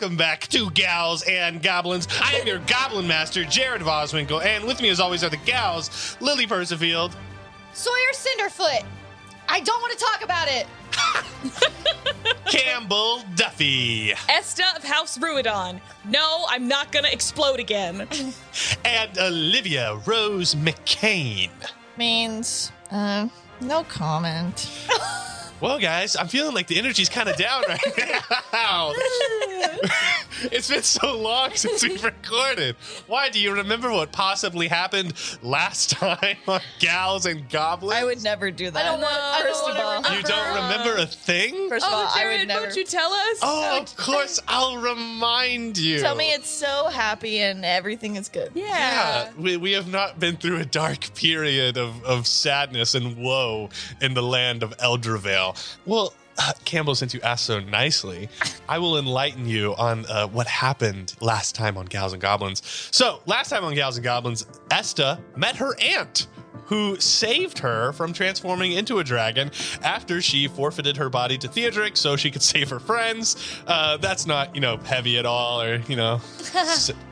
welcome back to Gals and Goblins. I am your Goblin Master, Jared Voswinkle, and with me as always are the gals, Lily Percifield, Sawyer Cinderfoot. I don't want to talk about it. Campbell Duffy, Esta of House Ruidon. No, I'm not gonna explode again. and Olivia Rose McCain. Means, no comment. Well, guys, I'm feeling like the energy's kind of down right now. It's been so long since we've recorded. Why? Do you remember what possibly happened last time on Gals and Goblins? I would never do that. I don't want- First of all, You don't remember a thing? first of all, I Jared, would never. won't you tell us? Oh, of course, I'll remind you. Tell me it's so happy and everything is good. Yeah, we have not been through a dark period of sadness and woe in the land of Eldravel. Well, Campbell, since you asked so nicely, I will enlighten you on what happened last time on Gals and Goblins. So, last time on Gals and Goblins, Esta met her aunt, who saved her from transforming into a dragon after she forfeited her body to Theodric so she could save her friends. That's not, heavy at all or,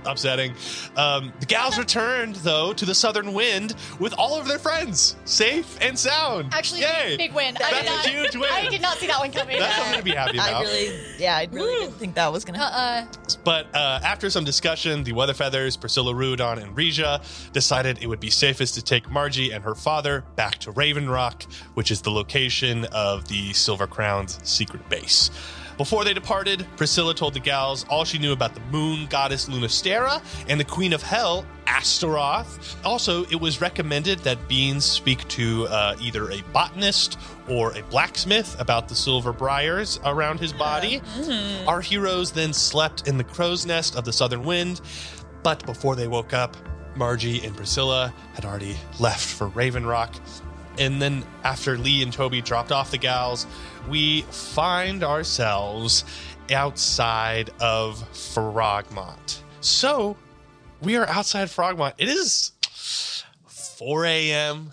upsetting. The gals returned, though, to the Southern Wind with all of their friends, safe and sound. Actually, Yay. big win. That's a huge win. I did not see that one coming. That's something to be happy about. I really didn't think that was going to happen. But after some discussion, the Weatherfeathers, Priscilla Ruidon, and Regia decided it would be safest to take Margie and her father back to Raven Rock, which is the location of the Silver Crown's secret base. Before they departed, Priscilla told the gals all she knew about the moon goddess Lunastera and the queen of hell, Astaroth. Also, it was recommended that Beans speak to either a botanist or a blacksmith about the silver briars around his body. Our heroes then slept in the crow's nest of the Southern Wind, but before they woke up, Margie and Priscilla had already left for Raven Rock. And then after Lee and Toby dropped off the gals, we find ourselves outside of Frogmont. So we are outside Frogmont. It is 4 a.m.,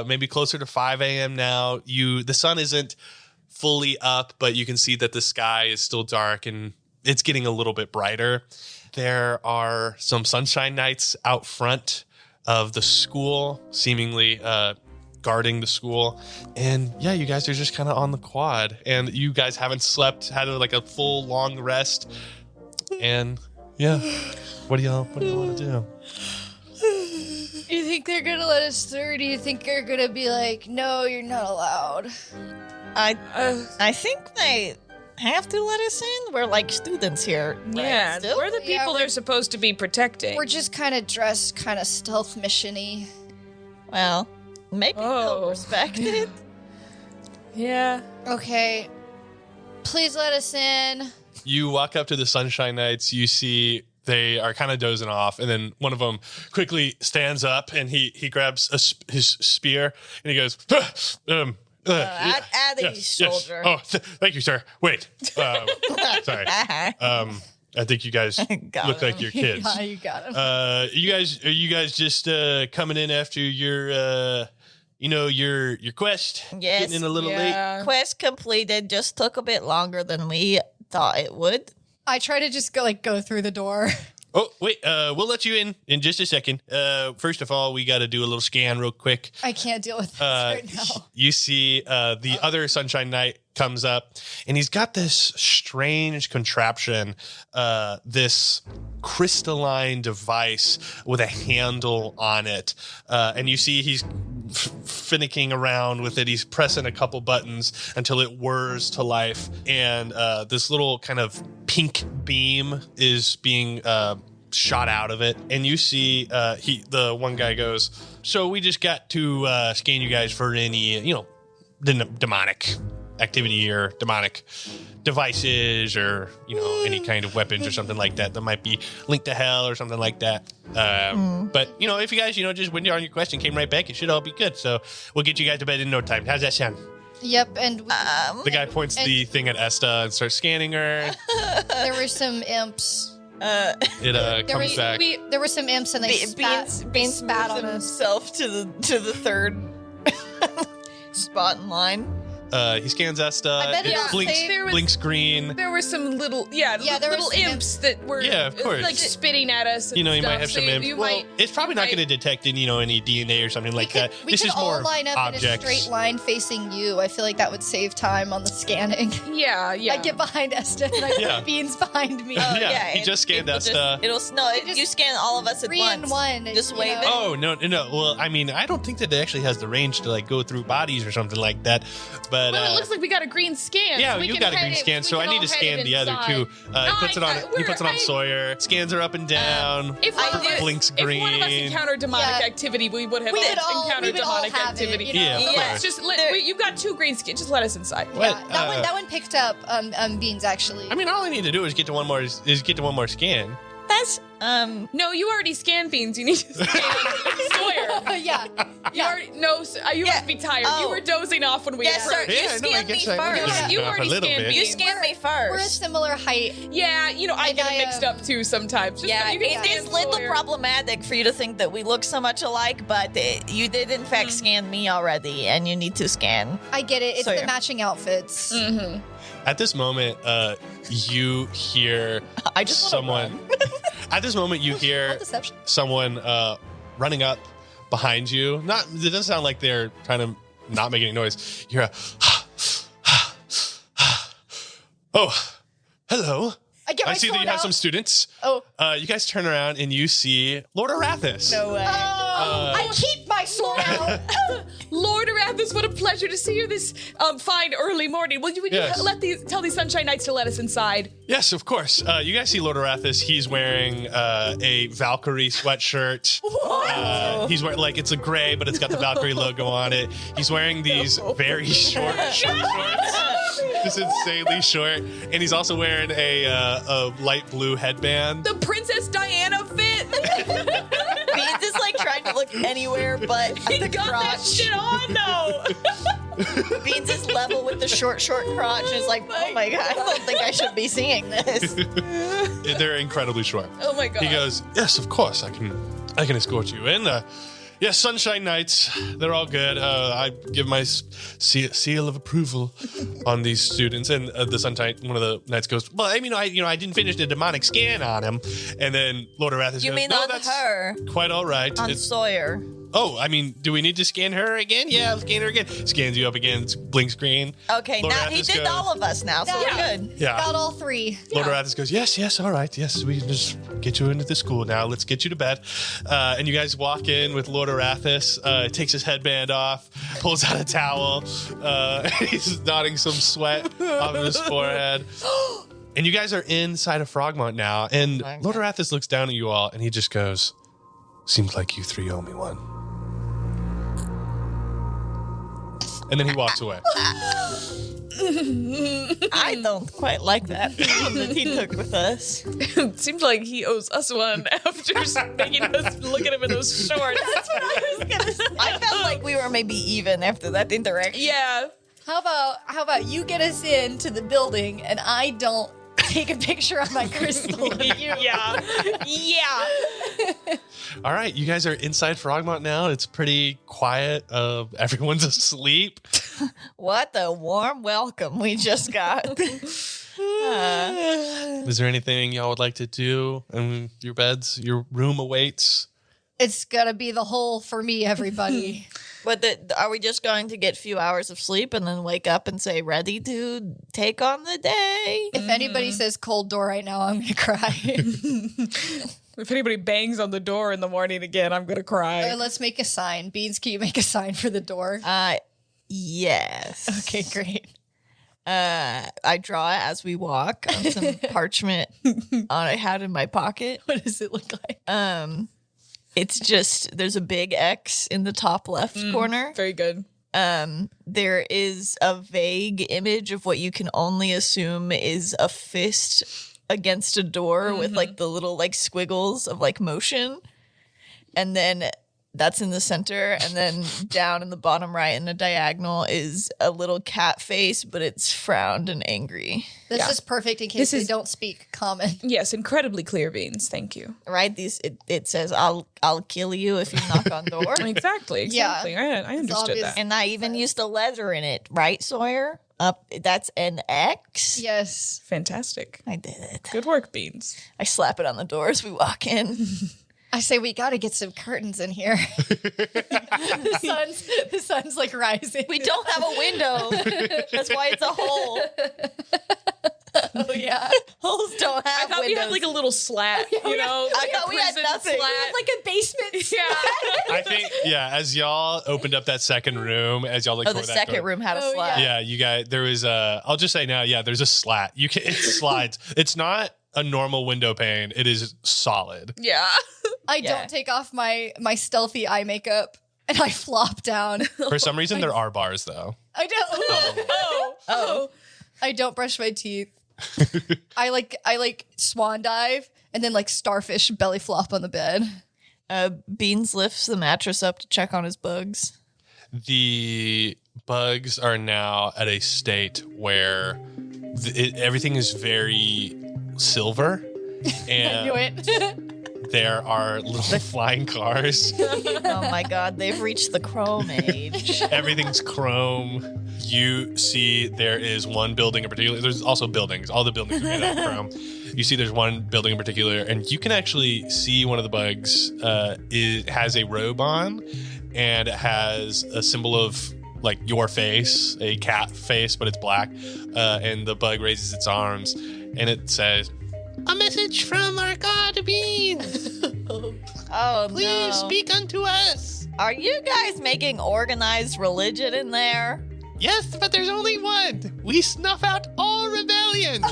maybe closer to 5 a.m. now. The sun isn't fully up, but you can see that the sky is still dark and it's getting a little bit brighter. There are some sunshine knights out front of the school, seemingly guarding the school. And yeah, you guys are just kind of on the quad. And you guys haven't slept, had like a full long rest. And yeah, what do y'all want to do? You think they're gonna let us through? Or do you think they're gonna be like, no, you're not allowed? I think they have to let us in. We're like students here. Right? Yeah, Still? we're the people they're supposed to be protecting. We're just kind of dressed kind of stealth mission-y. Well, maybe they'll respect it. Yeah. Okay, please let us in. You walk up to the Sunshine Knights, you see they are kind of dozing off, and then one of them quickly stands up and he grabs his spear and he goes, soldier. Oh, thank you, sir. Wait. Sorry. I think you guys look like your kids. Yeah, you got him. Are you guys just coming in after your your quest? Yes. Getting in a little late. Quest completed. Just took a bit longer than we thought it would. I try to just go through the door. Oh, wait, we'll let you in just a second. First of all, we got to do a little scan real quick. I can't deal with this right now. You see the other Sunshine Knight comes up, and he's got this strange contraption, this crystalline device with a handle on it. And you see he's finicking around with it. He's pressing a couple buttons until it whirs to life. And this little kind of pink beam is being shot out of it. And you see the one guy goes, so we just got to scan you guys for any, demonic activity or demonic devices or, any kind of weapons or something like that might be linked to hell or something like that. But, if you guys, just went on your quest and came right back, it should all be good. So we'll get you guys to bed in no time. How's that sound? Yep, and the guy points the thing at Esta and starts scanning her. there were some imps. It comes back. There were some imps and they Beans spat on us. himself to the third spot in line. He scans Esta. I bet it'll blinks, say there was- blinks green. There were some little, there little were some imps that were, Yeah, of course. like spitting at us. And You know, you stuff, might have some so imps. you Well, might. it's probably not going to detect any, any DNA or something like that. We This could is all more line up objects. in a straight line facing you. I feel like that would save time on the scanning. Yeah. I get behind Esta and I Yeah. put Beans behind me. Yeah, he just scanned Esta. You scan all of us at 3 once. and 1. Just you wave know? it. Oh, no. Well, I mean, I don't think that it actually has the range to, like, go through bodies or something like that. But, Well, it looks like we got a green scan. yeah, so we you can got a head green it- scan, we so I can need all to head scan it the other inside. two. He puts it on. He puts it on I- Sawyer. Scans her up and down. If one, of us, blinks if one of us green. encountered demonic Yeah. activity, we would have We would all all- encountered we would all demonic have it, activity. you know? Yeah, of Yeah. course. Just There- you've got 2 green skins. Just let us inside. What? Yeah, that one picked up Beans actually. I mean, all I need to do is get to one more. Is get to one more scan. That's No, you already scanned Beans. You need to scan Sawyer. yeah. You already you Yeah. must be tired. Oh. You were dozing off when we Yes, sir. approached. You Yeah, no, I scanned me guess I was first. dozing You off already a little scanned bit. me. You scanned me We're a first. similar height. Yeah, I get I, it mixed up too sometimes. Just Yeah, you can it is scan little Sawyer. problematic for you to think that we look so much alike, but you did in fact scan me already, and you need to scan. I get it. It's So, the yeah. matching outfits. At this moment, you hear I just wanna someone. At this moment, you hear Roll deception. someone running up behind you. Not. It doesn't sound like they're trying to not make any noise. You hear a. Oh, hello. I get my I see that sword you have out. some students. Oh. You guys turn around and you see Lord Arathis. No way. I keep my sword out. Lord Arathis, what a pleasure to see you this fine early morning. Would you Yes. tell these Sunshine Knights to let us inside? Yes, of course. You guys see Lord Arathis. He's wearing a Valkyrie sweatshirt. He's wearing, like, it's a gray, but it's got the Valkyrie logo on it. He's wearing these very short shorts. Just insanely short. And he's also wearing a light blue headband. The Princess Diana fit. Beans is like trying to look anywhere but at He the got that crotch. shit on though. Beans is level with the short crotch. And is like, oh my god, I don't think I should be seeing this. They're incredibly short. Oh my god. He goes, yes, of course, I can escort you in. Yes, Sunshine Knights, they're all good. I give my seal of approval on these students. And the Sunshine, one of the knights goes, well, I mean, I didn't finish the demonic scan on him. And then Lord Arathis You goes, mean no, on that's her? quite all right. On Sawyer. Oh, I mean, do we need to scan her again? Yeah, I'll scan her again. Scans you up again, blinks green. Okay, Lord now he Arathis did goes, all of us now, so Yeah. we're good. Yeah. Got all 3. Lord Arathis goes, yes, all right. Yes, we can just get you into the school now. Let's get you to bed. And you guys walk in with Lord Arathis. Takes his headband off, pulls out a towel. He's nodding some sweat off of his forehead. And you guys are inside of Frogmont now. And my Lord Arathis looks down at you all and he just goes, seems like you 3 owe me one. And then he walks away. I don't quite like that that he took with us. It seems like he owes us one after making us look at him in those shorts. I felt like we were maybe even after that interaction. Yeah. How about you get us into the building and I don't take a picture of my crystal of you? Yeah. Yeah. All right, you guys are inside Frogmont now. It's pretty quiet. Everyone's asleep. What a warm welcome we just got. Is there anything y'all would like to do in your beds? Your room awaits. It's gonna be the whole for me, everybody. But are we just going to get a few hours of sleep and then wake up and say, ready to take on the day? If anybody says cold door right now, I'm gonna cry. If anybody bangs on the door in the morning again, I'm gonna cry. Let's make a sign. Beans, can you make a sign for the door? Yes. Okay, great. I draw it as we walk on some parchment I had in my pocket. What does it look like? It's just, there's a big X in the top left corner. Very good. There is a vague image of what you can only assume is a fist against a door with like the little like squiggles of like motion. And then That's in the center, and then down in the bottom right in a diagonal is a little cat face, but it's frowned and angry. This is perfect in case they don't speak common. Yes, incredibly clear, Beans. Thank you. Right? It says, I'll kill you if you knock on door. Exactly. Yeah. I understood obvious. that. And I even used a letter in it, right, Sawyer? That's an X. Yes. Fantastic. I did it. Good work, Beans. I slap it on the door as we walk in. I say we got to get some curtains in here. the sun's like rising. We don't have a window. That's why it's a hole. Oh yeah. Holes don't have I thought we had like a little slat, you know? I thought we had prison nothing. Slat. Like a basement. Yeah. I think, as y'all opened up that second room, as y'all like, Oh, the second room had a slat. Yeah, you guys, there was I'll just say now, there's a slat. It slides. It's not a normal window pane. It is solid. Yeah. I don't take off my stealthy eye makeup and I flop down. For some reason, there are bars though. I don't. Oh. I don't brush my teeth. I like swan dive and then like starfish belly flop on the bed. Beans lifts the mattress up to check on his bugs. The bugs are now at a state where everything is very silver, and I knew it. there are little flying cars. Oh my god, they've reached the chrome age. Everything's chrome. You see there is one building in particular. There's also buildings. All the buildings are made out of chrome. You see there's one building in particular, and you can actually see one of the bugs it has a robe on, and it has a symbol of like your face, a cat face, but it's black. And the bug raises its arms, and it says, "A message from our god Beans. Oh, Please no. speak unto us." Are you guys making organized religion in there? Yes, but there's only one. We snuff out all rebellion.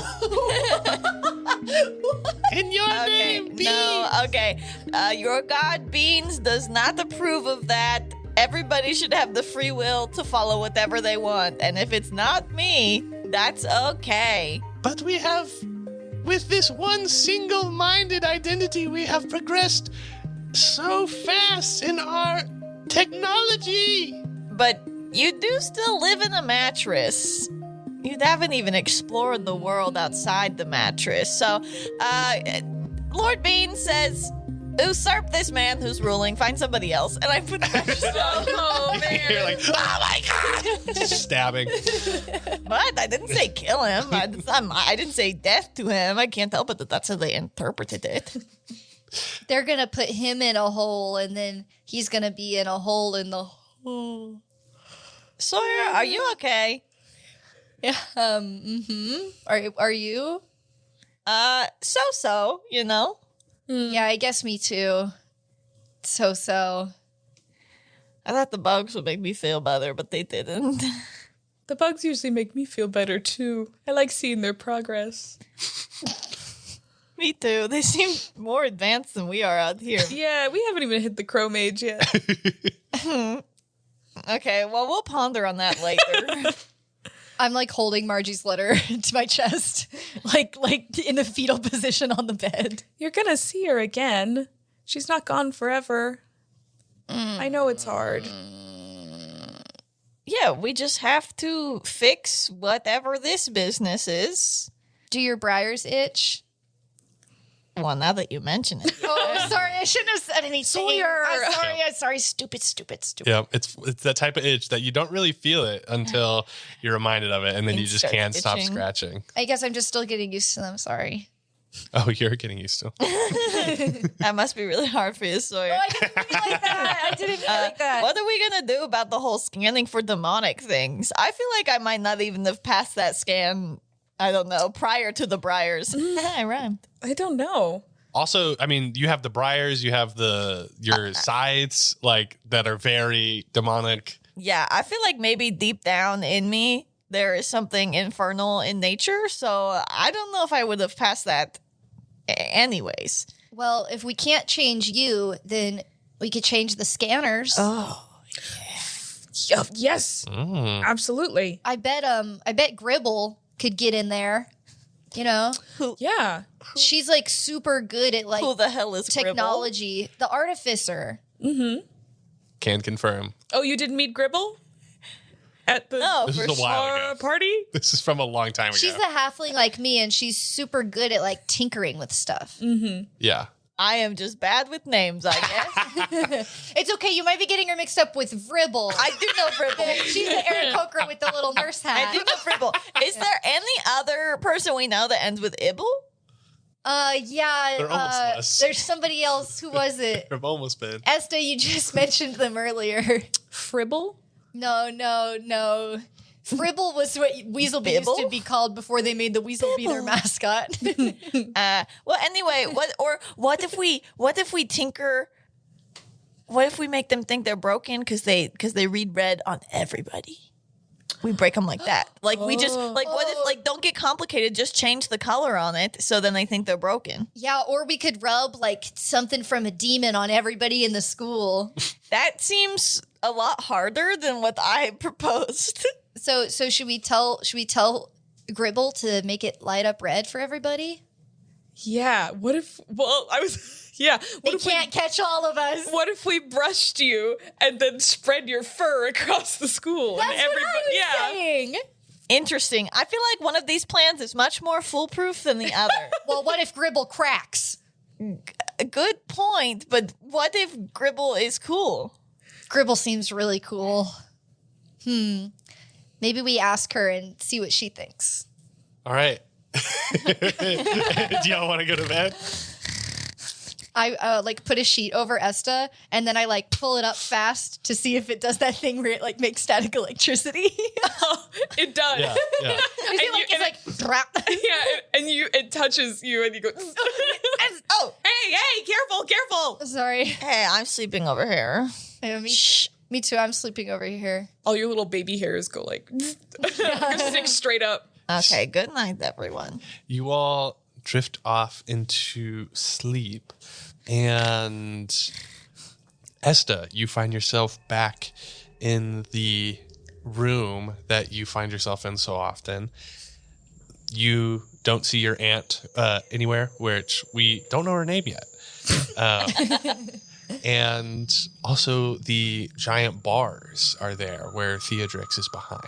In your name, Beans. No, okay. Your god Beans does not approve of that. Everybody should have the free will to follow whatever they want. And if it's not me, that's okay. But we have, with this one single-minded identity, we have progressed so fast in our technology. But you do still live in a mattress. You haven't even explored the world outside the mattress. So, Lord Bean says, usurp this man who's ruling, find somebody else. And I put the mattress down. Oh, man. You're like, oh my god! Stabbing. But I didn't say kill him. I didn't say death to him. I can't help it that that's how they interpreted it. They're gonna put him in a hole, and then he's gonna be in a hole in the hole. Sawyer, are you okay? Yeah. Are you? So, you know. Yeah, I guess me too. So. I thought the bugs would make me feel better, but they didn't. The bugs usually make me feel better too. I like seeing their progress. Me too. They seem more advanced than we are out here. Yeah, we haven't even hit the chrome age yet. Okay, well, we'll ponder on that later. I'm like holding Margie's letter to my chest, like in the fetal position on the bed. You're gonna see her again. She's not gone forever. I know it's hard. Yeah, we just have to fix whatever this business is. Do your briars itch? Well, now that you mention it. Oh, sorry, I shouldn't have said anything. Sawyer. I'm sorry. Stupid. Yeah, it's that type of itch that you don't really feel it until you're reminded of it, and then And you just start can't stop itching. scratching. I guess I'm just still getting used to them. Sorry. Oh, you're getting used to it. That must be really hard for you, Sawyer. I didn't mean like that. I didn't mean like that. What are we gonna do about the whole scanning for demonic things? I feel like I might not even have passed that scan, I don't know, prior to the Briars. I rhymed. I don't know. Also, I mean, you have the briars, you have your scythes, like that are very demonic. Yeah, I feel like maybe deep down in me, there is something infernal in nature. So I don't know if I would have passed that anyways. Well, if we can't change you, then we could change the scanners. Oh, Yes, absolutely. I bet Gribble could get in there. You know, Yeah. she's like super good at like who the hell is Gribble? technology. The artificer. can confirm. Oh, you didn't meet Gribble? At the This is a while ago. party? This is from a long time ago. She's a halfling like me, and she's super good at like tinkering with stuff. Yeah. I am just bad with names, I guess. It's okay. You might be getting her mixed up with Vribble. I do know Fribble. She's the Aarakocra with the little nurse hat. I do know Fribble. Is there any other person we know that ends with Ibble? Yeah. They're almost us. There's somebody else. Who was it? I've almost been. Esta, you just mentioned them earlier. Fribble? No. Fribble was what Weaselby used Bibble? to be called before they made the Weaselby their mascot. Well, anyway, what if we tinker? What if we make them think they're broken because they read red on everybody? We break them like that. Like we just like what if like don't get complicated? Just change the color on it so then they think they're broken. Yeah, or we could rub like something from a demon on everybody in the school. That seems a lot harder than what I proposed. So should we tell Gribble to make it light up red for everybody? Yeah. What if, well, I was, yeah. They What if can't catch all of us. What if we brushed you and then spread your fur across the school? That's and everybody, what I was saying. Interesting. I feel like one of these plans is much more foolproof than the other. Well, what if Gribble cracks? A good point, but what if Gribble is cool? Gribble seems really cool. Maybe we ask her and see what she thinks. All right. Do y'all want to go to bed? I like put a sheet over Esta, and then I like pull it up fast to see if it does that thing where it like makes static electricity. It does. Yeah. You see, like, it's like drop. Yeah, and it touches you and you go, Oh, hey, careful. Sorry. hey, I'm sleeping over here. Yeah, Shh. me too. I'm sleeping over here. All your little baby hairs go like, stick straight up. Okay, good night, everyone. You all drift off into sleep, and Esta, you find yourself back in the room that you find yourself in so often. You don't see your aunt anywhere, which we don't know her name yet. And also the giant bars are there where Theodrix is behind.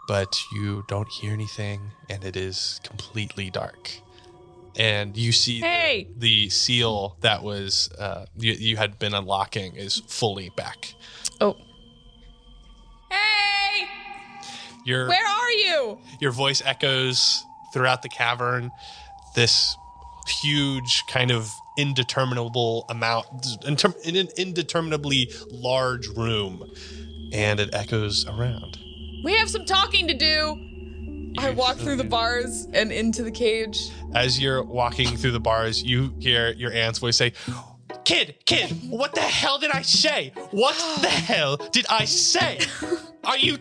But you don't hear anything, and it is completely dark. And you see Hey! the seal that was you had been unlocking is fully back. Oh. Hey! Where are you? Your voice echoes throughout the cavern. This huge kind of indeterminable amount, in an indeterminably large room, and it echoes around. We have some talking to do. I walk through the bars and into the cage. As you're walking through the bars, you hear your aunt's voice say, Kid, what the hell did I say? What the hell did I say? Are you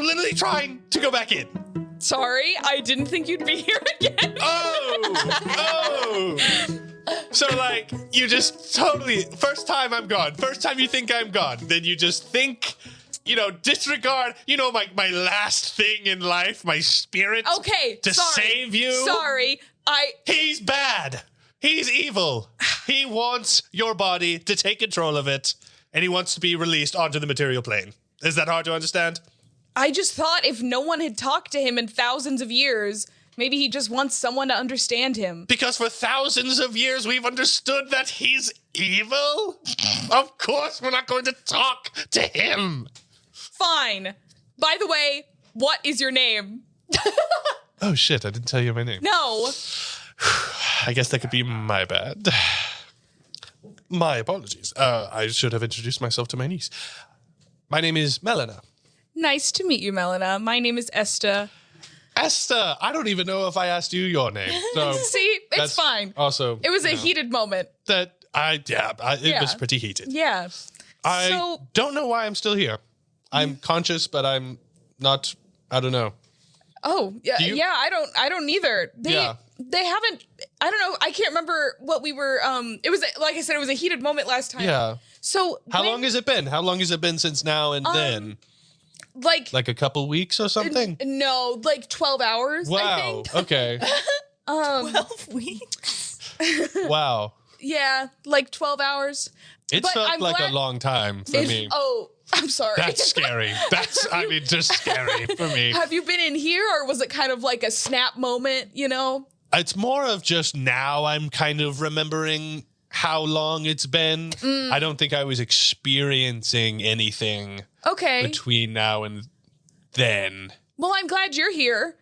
literally trying to go back in? Sorry, I didn't think you'd be here again. Oh. So, like, you just totally, first time I'm gone. First time you think I'm gone. Then you just think, disregard, my last thing in life, my spirit. Okay, to sorry. save you. Sorry, He's bad. He's evil. He wants your body to take control of it, and he wants to be released onto the material plane. Is that hard to understand? I just thought if no one had talked to him in thousands of years, maybe he just wants someone to understand him. Because for thousands of years, we've understood that he's evil? Of course we're not going to talk to him. Fine. By the way, what is your name? Oh, shit, I didn't tell you my name. No. I guess that could be my bad. My apologies. I should have introduced myself to my niece. My name is Melina. Nice to meet you, Melina. My name is Esta. Esta, I don't even know if I asked you your name. So See, it's that's fine. Also, It was a heated moment. it was pretty heated. Yeah. I don't know why I'm still here. I'm conscious, but I'm not. I don't know. Oh, yeah, Do you? yeah, I don't either. They haven't, I don't know, I can't remember what we were, it was, like I said, it was a heated moment last time. Yeah. So How long has it been? How long has it been since now and then? like Like a couple weeks or something? no, like 12 hours, I Wow. think. Okay. 12 weeks. Wow. Yeah, like 12 hours. It But felt I'm like glad- a long time for me. Oh, I'm sorry. That's scary. Just scary for me. Have you been in here, or was it kind of like a snap moment, you know? It's more of just now I'm kind of remembering how long it's been. I don't think I was experiencing anything Okay. between now and then. Well, I'm glad you're here.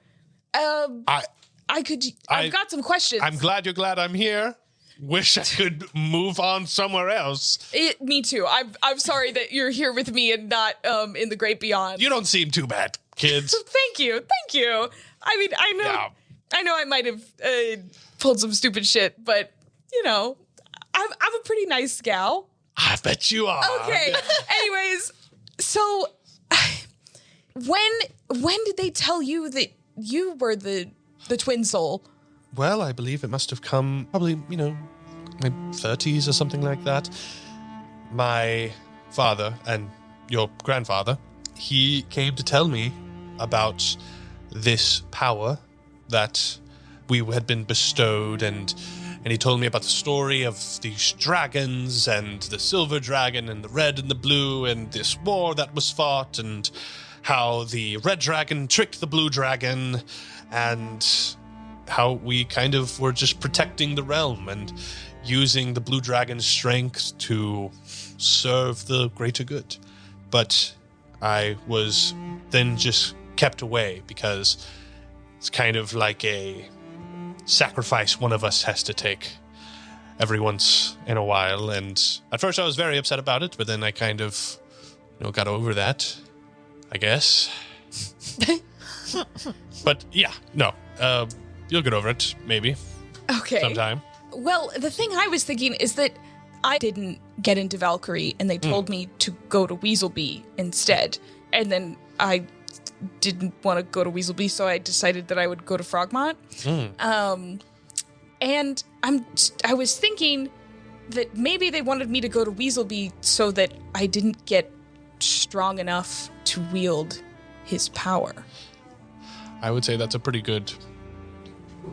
I've got some questions. I'm glad you're glad I'm here. Wish I could move on somewhere else. Me too. I'm sorry that you're here with me and not in the great beyond. You don't seem too bad, kids. Thank you. I mean, I know I might have pulled some stupid shit, but you know, I'm a pretty nice gal. I bet you are. Okay. Anyways, so when did they tell you that you were the twin soul? Well, I believe it must have come probably, my 30s or something like that. My father and your grandfather, he came to tell me about this power that we had been bestowed, and he told me about the story of these dragons and the silver dragon and the red and the blue and this war that was fought and how the red dragon tricked the blue dragon and how we kind of were just protecting the realm and using the blue dragon's strength to serve the greater good. But I was then just kept away because it's kind of like a sacrifice one of us has to take every once in a while. And at first I was very upset about it, but then I kind of, got over that, I guess. But yeah, no, you'll get over it, maybe. Okay. Sometime. Well, the thing I was thinking is that I didn't get into Valkyrie, and they told me to go to Weaselby instead. And then I didn't want to go to Weaselby, so I decided that I would go to Frogmont. And I was thinking that maybe they wanted me to go to Weaselby so that I didn't get strong enough to wield his power. I would say that's a pretty good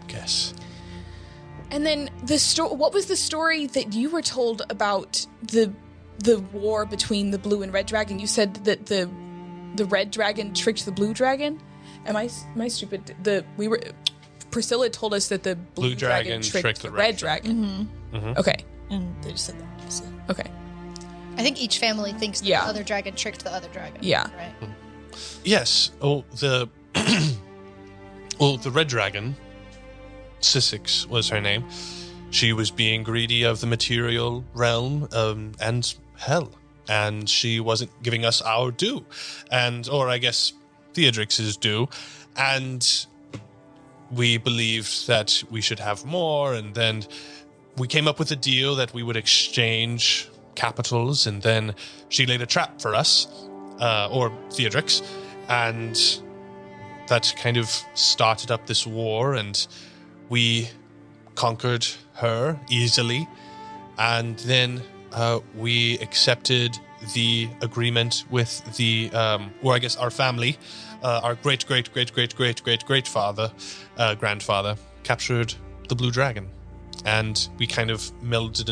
guess. And then what was the story that you were told about the war between the blue and red dragon? You said that the red dragon tricked the blue dragon. Am I stupid? Priscilla told us that the blue dragon tricked the red dragon. Mm-hmm. Okay. And they just said the opposite. Okay. I think each family thinks the other dragon tricked the other dragon. Yeah. Right. Yes. Oh, the red dragon, Sissix was her name. She was being greedy of the material realm and hell, and she wasn't giving us our due, or I guess Theodrix's due, and we believed that we should have more, and then we came up with a deal that we would exchange capitals, and then she laid a trap for us, or Theodrix, and that kind of started up this war, and we conquered her easily, and then we accepted the agreement with the, or I guess our family, our great-great-great-great-great-great-great-father, grandfather, captured the blue dragon. And we kind of melded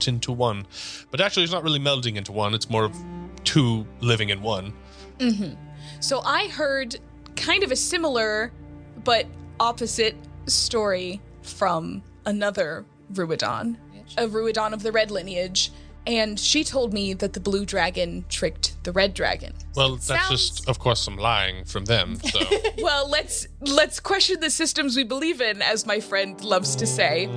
into one. But actually, it's not really melding into one. It's more of two living in one. Mm-hmm. So I heard kind of a similar but opposite story from another Ruidon, a Ruidon of the red lineage. And she told me that the blue dragon tricked the red dragon. Well, that's just, of course, some lying from them. So. Well, let's question the systems we believe in, as my friend loves to say.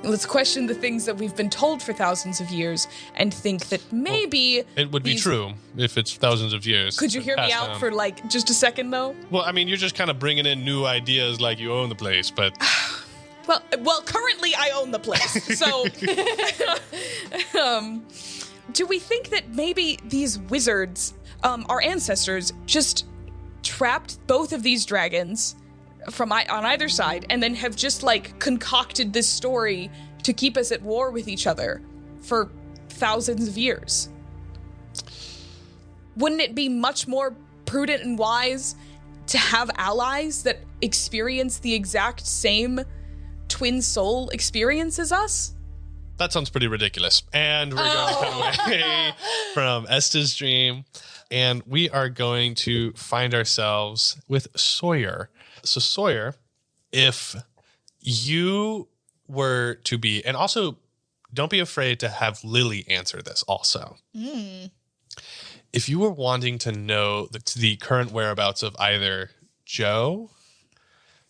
Let's question the things that we've been told for thousands of years and think that maybe... It would be true if it's thousands of years. Could you hear me out for, just a second, though? Well, I mean, you're just kind of bringing in new ideas like you own the place, but... Well, currently I own the place, so... do we think that maybe these wizards, our ancestors, just trapped both of these dragons on either side and then have just, concocted this story to keep us at war with each other for thousands of years? Wouldn't it be much more prudent and wise to have allies that experience the exact same twin soul experience as us? that sounds pretty ridiculous. And we're going to cut away from Esta's dream. And we are going to find ourselves with Sawyer. So Sawyer, if you were to be, and also don't be afraid to have Lily answer this also. If you were wanting to know the current whereabouts of either Joe,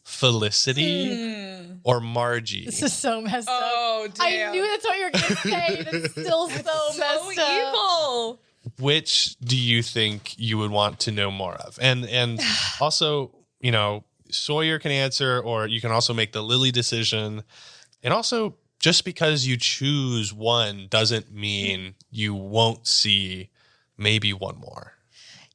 Felicity, or Margie. This is so messed up. Oh, damn. I knew that's what you were going to say. That's still so messed up. evil. Which do you think you would want to know more of? And also, you know, Sawyer can answer, or you can also make the Lily decision. And also, just because you choose one doesn't mean you won't see maybe one more.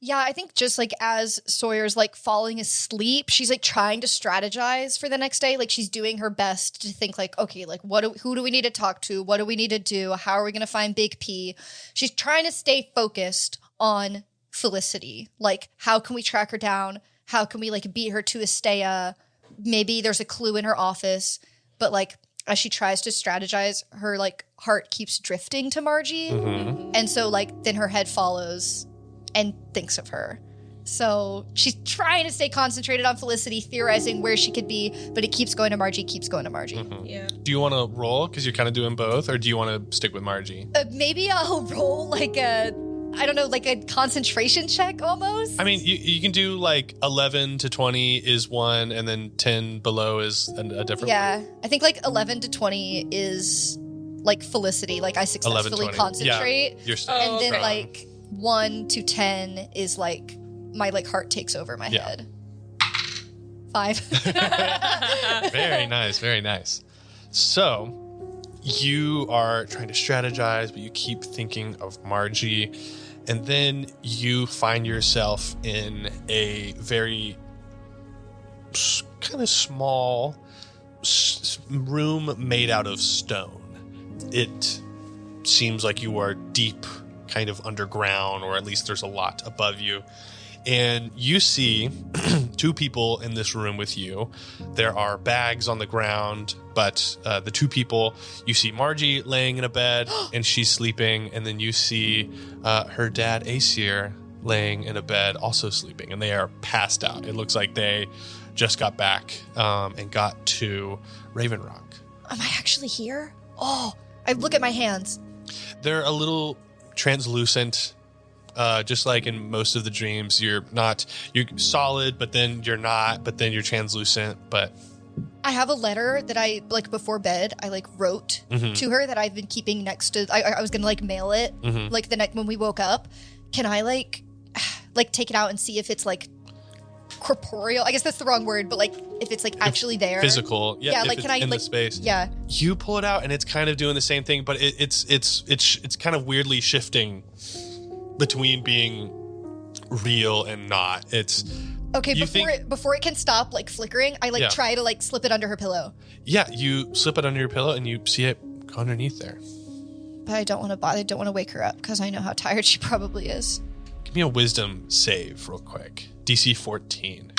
Yeah, I think just like as Sawyer's like falling asleep, she's like trying to strategize for the next day. Like she's doing her best to think like, okay, like who do we need to talk to? What do we need to do? How are we going to find Big P? She's trying to stay focused on Felicity. Like, how can we track her down? How can we like beat her to Esta? Maybe there's a clue in her office, but like as she tries to strategize, her like heart keeps drifting to Margie. And so like then her head follows and thinks of her. So she's trying to stay concentrated on Felicity, theorizing where she could be, but it keeps going to Margie, keeps going to Margie. Yeah. Do you want to roll because you're kind of doing both, or do you want to stick with Margie? Maybe I'll roll like a concentration check almost. I mean, you can do like 11 to 20 is one, and then 10 below is a different Yeah, I think like 11 to 20 is like Felicity. Like I 11, successfully 20. concentrate. Yeah, you're still And then okay. like 1 to 10 is like my like heart takes over my Yeah. head. 5. Very nice, very nice. So you are trying to strategize, but you keep thinking of Margie, and then you find yourself in a very kind of small room made out of stone. It seems like you are deep, kind of underground, or at least there's a lot above you. And you see two people in this room with you. There are bags on the ground, but the two people, you see Margie laying in a bed and she's sleeping. And then you see her dad, Aesir, laying in a bed, also sleeping. And they are passed out. It looks like they just got back and got to Raven Rock. Am I actually here? Oh, I look at my hands. They're a little translucent. Just like in most of the dreams, you're solid, but then you're not, but then you're translucent. But I have a letter that I like before bed. I like wrote to her that I've been keeping next to. I was gonna like mail it like the night when we woke up. Can I like take it out and see if it's like corporeal? I guess that's the wrong word, but like if it's like actually there, physical. Yeah. like it's can I in like the space? Yeah. You pull it out and it's kind of doing the same thing, but it's kind of weirdly shifting between being real and not. It's Okay, You before it can stop like flickering, I like Yeah. try to like slip it under her pillow. yeah. You slip it under your pillow and you see it go underneath there. But I don't want to bother. I don't want to wake her up because I know how tired she probably is. Give me a wisdom save real quick. DC 14.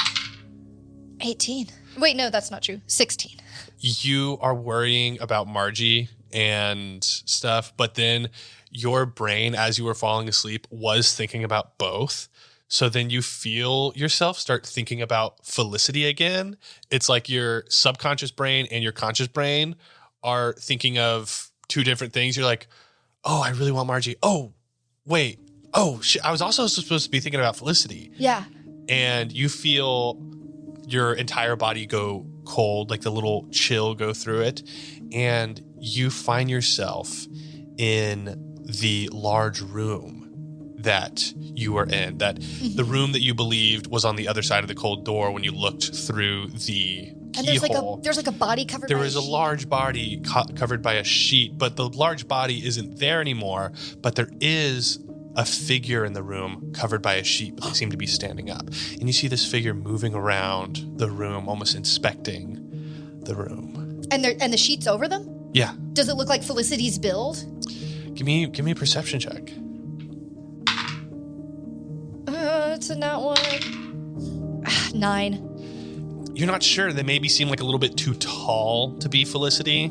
18. Wait, no, that's not true. 16. You are worrying about Margie and stuff, but then your brain, as you were falling asleep, was thinking about both. So then you feel yourself start thinking about Felicity again. It's like your subconscious brain and your conscious brain are thinking of two different things. You're like, oh, I really want Margie. Oh, wait. Oh, shit. I was also supposed to be thinking about Felicity. Yeah. And you feel your entire body go cold, like the little chill go through it. And you find yourself in the large room that you were in, that the room that you believed was on the other side of the cold door when you looked through the And keyhole. there's like a body covered There by is a sheet. large body covered by a sheet, but the large body isn't there anymore. But there is a figure in the room covered by a sheet, but they seem to be standing up. And you see this figure moving around the room, almost inspecting the room. And the sheet's over them? Yeah. Does it look like Felicity's build? Give me a perception check. It's a nat one. 9. You're not sure. They maybe seem like a little bit too tall to be Felicity.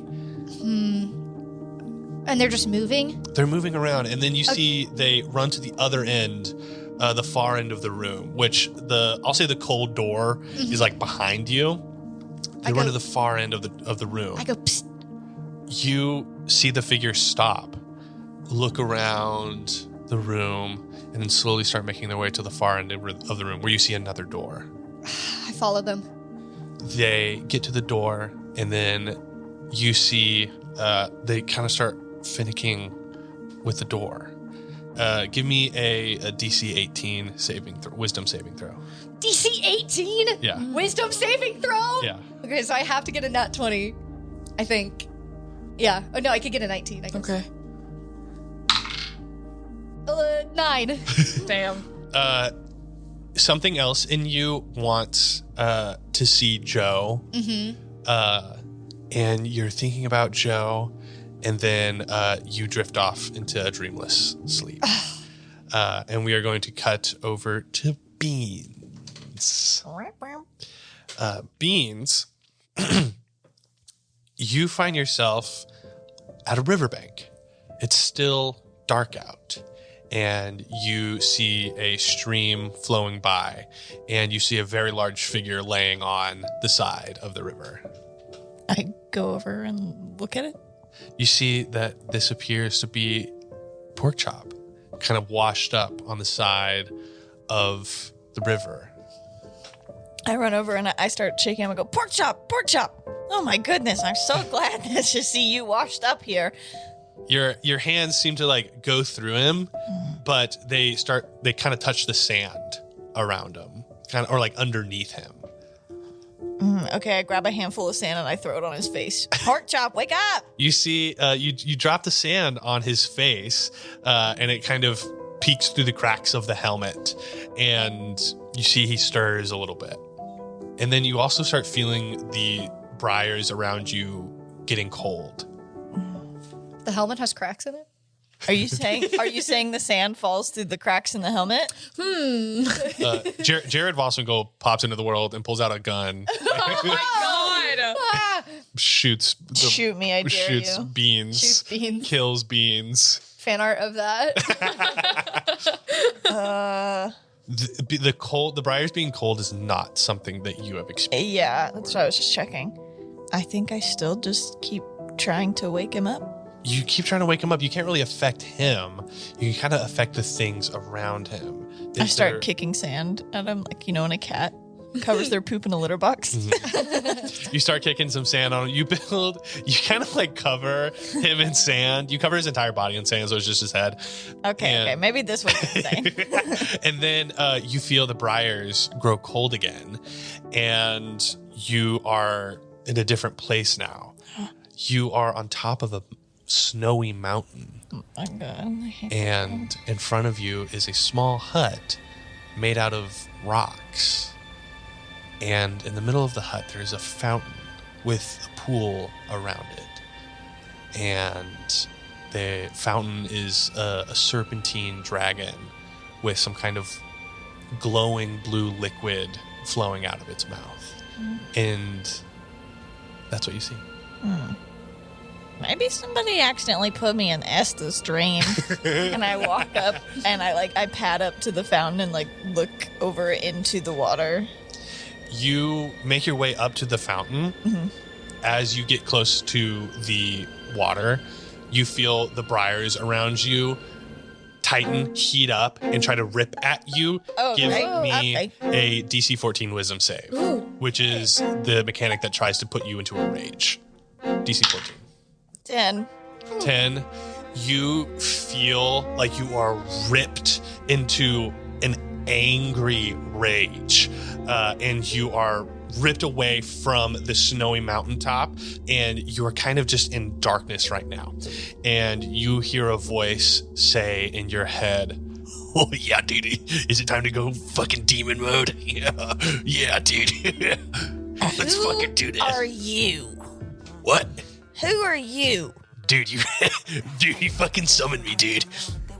And they're just moving? They're moving around, and then you see they run to the other end, the far end of the room, which I'll say the cold door is like behind you. They run to the far end of the room. I go, psst. You see the figure stop, look around the room, and then slowly start making their way to the far end of the room where you see another door. I follow them. They get to the door, and then you see they kind of start finicking with the door. Give me a DC 18 wisdom saving throw. DC 18? Yeah. Wisdom saving throw? Yeah. Okay, so I have to get a nat 20, I think. Yeah. Oh, no, I could get a 19, I guess. Okay. 9. Damn. Something else in you wants to see Joe. And you're thinking about Joe, and then you drift off into a dreamless sleep. And we are going to cut over to Beans. Beans, you find yourself at a riverbank. It's still dark out, and you see a stream flowing by, and you see a very large figure laying on the side of the river. I go over and look at it. You see that this appears to be pork chop, kind of washed up on the side of the river. I run over and I start shaking him and go, pork chop, pork chop. Oh my goodness, I'm so glad to see you washed up here. Your hands seem to like go through him, but they kind of touch the sand around him, or like underneath him. Okay, I grab a handful of sand and I throw it on his face. Pork chop, wake up! You see, you drop the sand on his face, and it kind of peeks through the cracks of the helmet, and you see he stirs a little bit. And then you also start feeling the briars around you getting cold. The helmet has cracks in it? Are you saying the sand falls through the cracks in the helmet? Jared Vossengel pops into the world and pulls out a gun. Oh my god! Shoots Shoot me, I dare shoots you. Beans. Shoots Beans. Kills Beans. Fan art of that. The briars being cold is not something that you have experienced. Yeah, that's what I was just checking. I think I still just keep trying to wake him up. You keep trying to wake him up. You can't really affect him. You can kind of affect the things around him. I start kicking sand at him, like, when a cat covers their poop in a litter box. You start kicking some sand on him. You kind of like cover him in sand. You cover his entire body in sand, so it's just his head. Okay, maybe this was insane. And then you feel the briars grow cold again, and you are in a different place now. You are on top of a snowy mountain. Oh my god. And in front of you is a small hut made out of rocks. And in the middle of the hut, there is a fountain with a pool around it. And the fountain is a serpentine dragon with some kind of glowing blue liquid flowing out of its mouth. And that's what you see. Maybe somebody accidentally put me in Esta's dream. And I walk up and I pad up to the fountain and look over into the water. You make your way up to the fountain. As you get close to the water, you feel the briars around you tighten, heat up, and try to rip at you. Give me a DC 14 wisdom save, which is the mechanic that tries to put you into a rage. DC 14. 10. You feel like you are ripped into an angry rage, and you are ripped away from the snowy mountaintop, and you're kind of just in darkness right now. And you hear a voice say in your head, "Oh yeah, dude, is it time to go fucking demon mode? Yeah, dude. Let's fucking do this." Who are you? What? Who are you? Dude, you fucking summoned me, dude.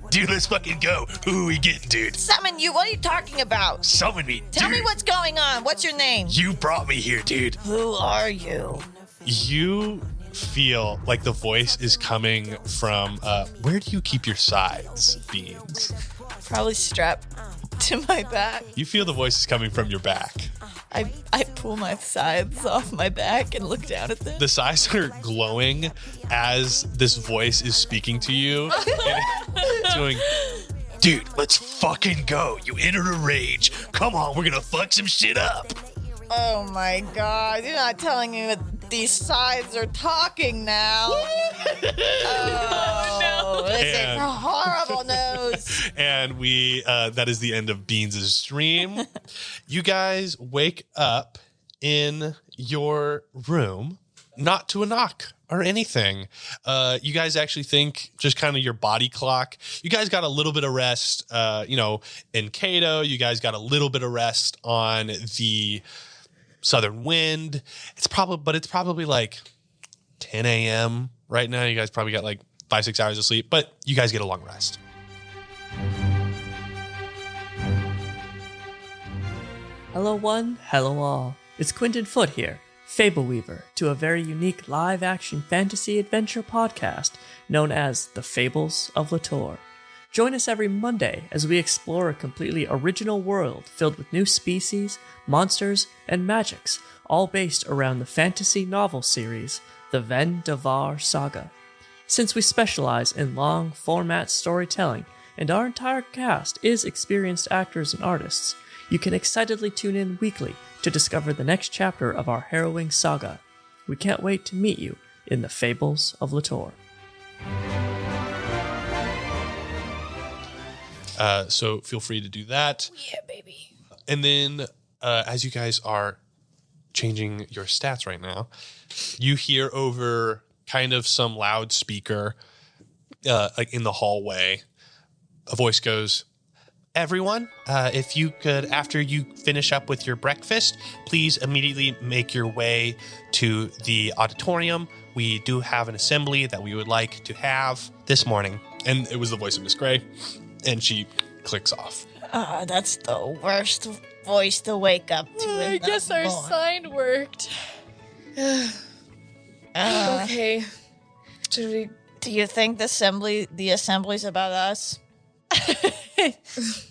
Dude, let's fucking go. Who are we getting, dude? Summon you? What are you talking about? Summon me, Tell dude. me what's going on. What's your name? You brought me here, dude. Who are you? You feel like the voice is coming from, where do you keep your sides, Beans? Probably strapped to my back. You feel the voice is coming from your back. I pull my sides off my back and look down at them. The sides are glowing as this voice is speaking to you. And it's going, dude, let's fucking go. You entered a rage. Come on, we're gonna fuck some shit up. Oh my god, you're not telling me that these sides are talking now. Oh, this is a horrible news. And we that is the end of Beans' stream. You guys wake up in your room, not to a knock or anything. You guys actually think just kind of your body clock. You guys got a little bit of rest, in Cato. You guys got a little bit of rest on the southern wind. It's probably like 10 a.m. right now. You guys probably got like 5-6 hours of sleep, but you guys get a long rest. Hello one, hello all. It's Quentin Foote here, Fable Weaver, to a very unique live-action fantasy adventure podcast known as The Fables of Latour. Join us every Monday as we explore a completely original world filled with new species, monsters, and magics, all based around the fantasy novel series, The Vendavar Saga. Since we specialize in long-format storytelling, and our entire cast is experienced actors and artists, you can excitedly tune in weekly to discover the next chapter of our harrowing saga. We can't wait to meet you in the Fables of Latour. So feel free to do that. Yeah, baby. And then as you guys are changing your stats right now, you hear over kind of some loudspeaker like in the hallway, a voice goes, everyone, if you could, after you finish up with your breakfast, please immediately make your way to the auditorium. We do have an assembly that we would like to have this morning. And it was the voice of Miss Gray, and she clicks off. That's the worst voice to wake up to. I guess our sign worked. Okay. Should we? Do you think the assembly's about us?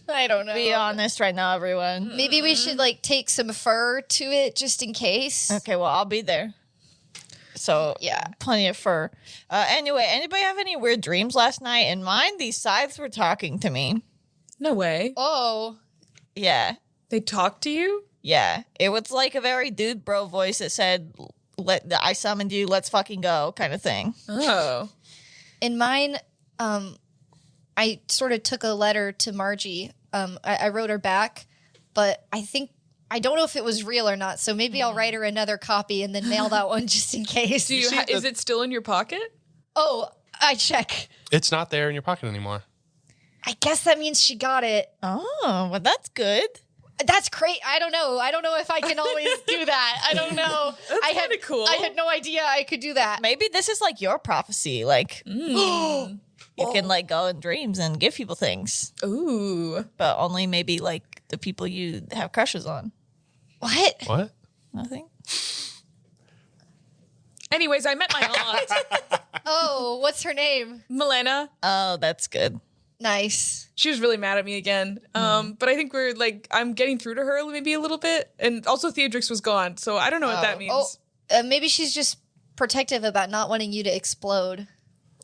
I don't know. Be honest right now, everyone. Maybe we should take some fur to it just in case. Okay, well, I'll be there. So, Yeah. plenty of fur. Anyway, anybody have any weird dreams last night? In mine, these scythes were talking to me. No way. Oh. Yeah. They talk to you? Yeah. It was like a very dude bro voice that said, I summoned you, let's fucking go, kind of thing. Oh. In mine, I sort of took a letter to Margie. I wrote her back, but I don't know if it was real or not. So maybe I'll write her another copy and then mail that one just in case. Do you is it still in your pocket? Oh, I check. It's not there in your pocket anymore. I guess that means she got it. Oh, well, that's good. That's great. I don't know. I don't know if I can always do that. I don't know. That's kind of cool. I had no idea I could do that. Maybe this is like your prophecy. You can go in dreams and give people things, Ooh. but only maybe the people you have crushes on. What? Nothing. Anyways, I met my aunt, Oh, what's her name? Milena. Oh, that's good. Nice. She was really mad at me again. But I think we're I'm getting through to her maybe a little bit. And also Theodrix was gone, so I don't know what that means. Maybe she's just protective about not wanting you to explode.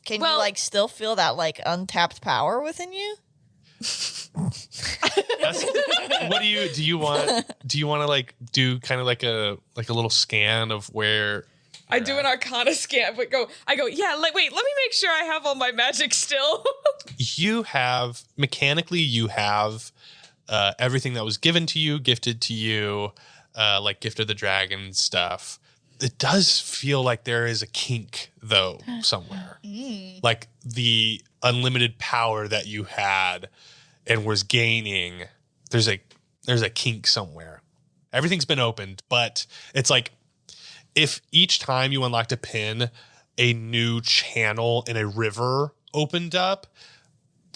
Can you still feel that untapped power within you? What do you want to do kind of like a little scan of where I do an Arcana scan, but I go, yeah, wait, let me make sure I have all my magic still. you have everything that was given to you, gifted to you, like Gift of the Dragon stuff. It does feel like there is a kink though somewhere. Like the unlimited power that you had and was gaining, there's a kink somewhere. Everything's been opened, but it's like if each time you unlocked a pin, a new channel in a river opened up,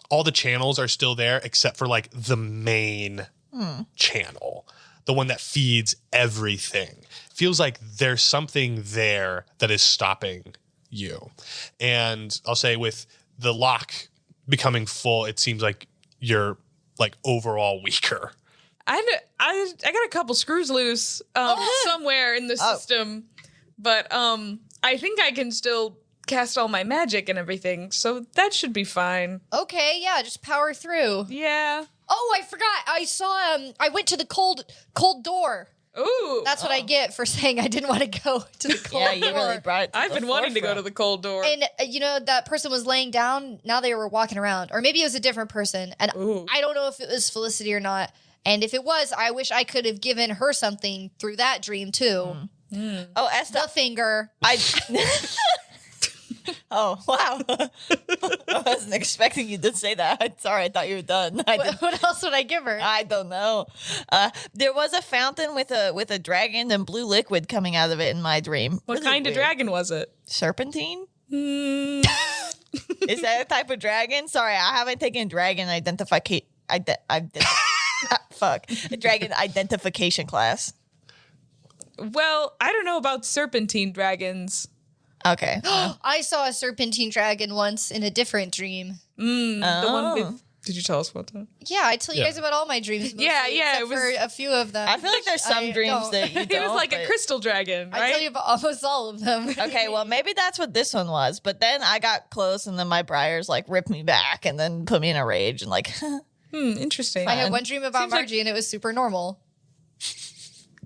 all the channels are still there except for the main channel. the one that feeds everything. Feels like there's something there that is stopping you. And I'll say with the lock becoming full, it seems like you're like overall weaker. I got a couple screws loose somewhere in the system, but I think I can still cast all my magic and everything, so that should be fine. Okay, yeah, just power through. Yeah. Oh, I forgot. I saw I went to the cold door. Ooh. That's what I get for saying I didn't want to go to the cold door. Yeah, you really brought it to I've the been wanting to go to forefront. the cold door. And that person was laying down. Now they were walking around, or maybe it was a different person. And Ooh. I don't know if it was Felicity or not. And if it was, I wish I could have given her something through that dream too. Oh, Esta, The finger. Oh, wow. I wasn't expecting you to say that. Sorry, I thought you were done. What else would I give her? I don't know. There was a fountain with a dragon and blue liquid coming out of it in my dream. What Really kind of weird. dragon was it? Serpentine? Is that a type of dragon? Sorry, I haven't taken dragon identification. Dragon identification class. Well, I don't know about serpentine dragons. Okay. I saw a serpentine dragon once in a different dream. The one with... Did you tell us about that? Yeah, I tell you guys about all my dreams. Mostly, Yeah, except it was- for a few of them. I feel like there's some I dreams don't. that you don't. It was like a but- crystal dragon, right? I tell you about almost all of them. Okay, well, maybe that's what this one was. But then I got close, and then my briars like ripped me back, and then put me in a rage, and like, Interesting. I had one dream about Seems like- Margie, and it was super normal.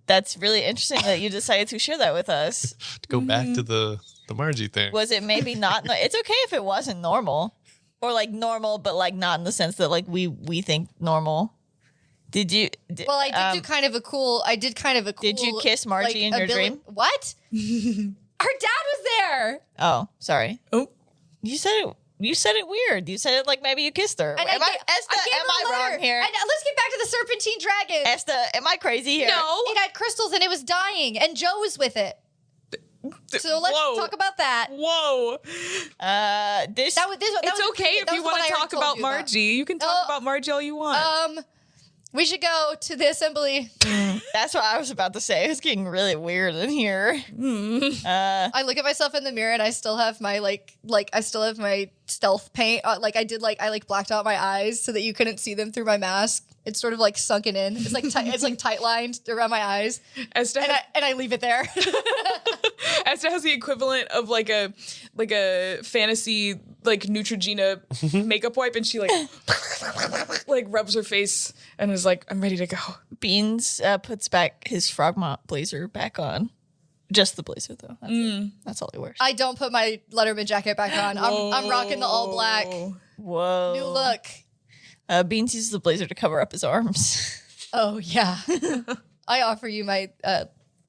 that's really interesting that you decided to share that with us. To go back to the Margie thing. Was it maybe not? It's okay if it wasn't normal, or like normal, but like not in the sense that like we think normal. Did you? Well, I did do kind of a cool. I did kind of a cool. Did you kiss Margie in your dream? What? Her dad was there, Oh, sorry. Oh. You said it. You said it weird. You said it like maybe you kissed her. and Am I, Esta, gave am her I a letter. wrong here? And let's get back to the serpentine dragon. Esta, am I crazy here? No. It had crystals and it was dying, and Joe was with it. So let's Whoa. talk about that. Whoa. This. That was this. That It's was okay if that you was the one want I to already talk told about you Margie. You can talk about Margie all you want. We should go to the assembly. That's what I was about to say. It's getting really weird in here. I look at myself in the mirror and I still have my I still have my stealth paint. I blacked out my eyes so that you couldn't see them through my mask. It's sort of like sunken in. It's like it's like tight lined around my eyes, Esta and I leave it there. Esta has the equivalent of like a fantasy like Neutrogena makeup wipe, and she like rubs her face and is like, "I'm ready to go." Beans puts back his frogmont blazer back on. Just the blazer though. That's it. That's all he wears. I don't put my Letterman jacket back on. I'm rocking the all black. Whoa. New look. Beans uses the blazer to cover up his arms. Oh yeah. I offer you my.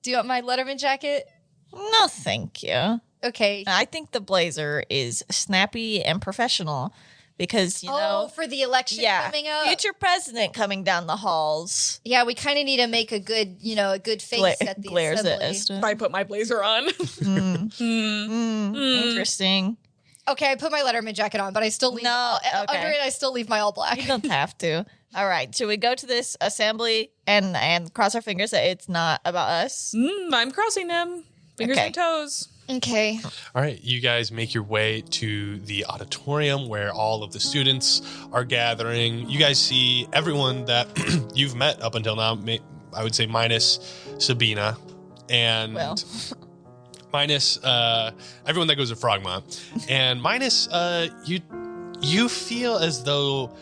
Do you want my Letterman jacket? No, thank you. Okay. I think the blazer is snappy and professional because, you know, for the election coming up. future president coming down the halls. Yeah, we kind of need to make a good face at the glares assembly. at Esta. I put my blazer on. Interesting. Okay, I put my Letterman jacket on, but I still leave under okay. it. I still leave my all black. You don't have to. All right. Should we go to this assembly and cross our fingers that it's not about us? I'm crossing them. Fingers Okay. and toes. Okay. All right, you guys make your way to the auditorium where all of the students are gathering. You guys see everyone that you've met up until now, I would say minus Sabina and Well. minus everyone that goes to Frogmont. And minus you feel as though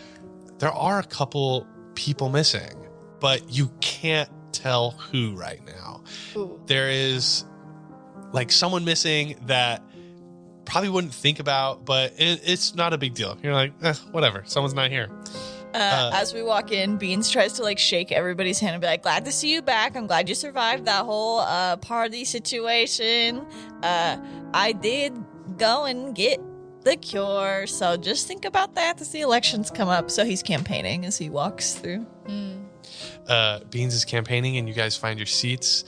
there are a couple people missing, but you can't tell who right now. Ooh. There is like someone missing that probably wouldn't think about, but it's not a big deal. You're like, whatever, someone's not here. As we walk in, Beans tries to like shake everybody's hand and be like, "Glad to see you back. I'm glad you survived that whole party situation. I did go and get the cure, so just think about that as the elections come up." So he's campaigning as he walks through. Beans is campaigning, and you guys find your seats.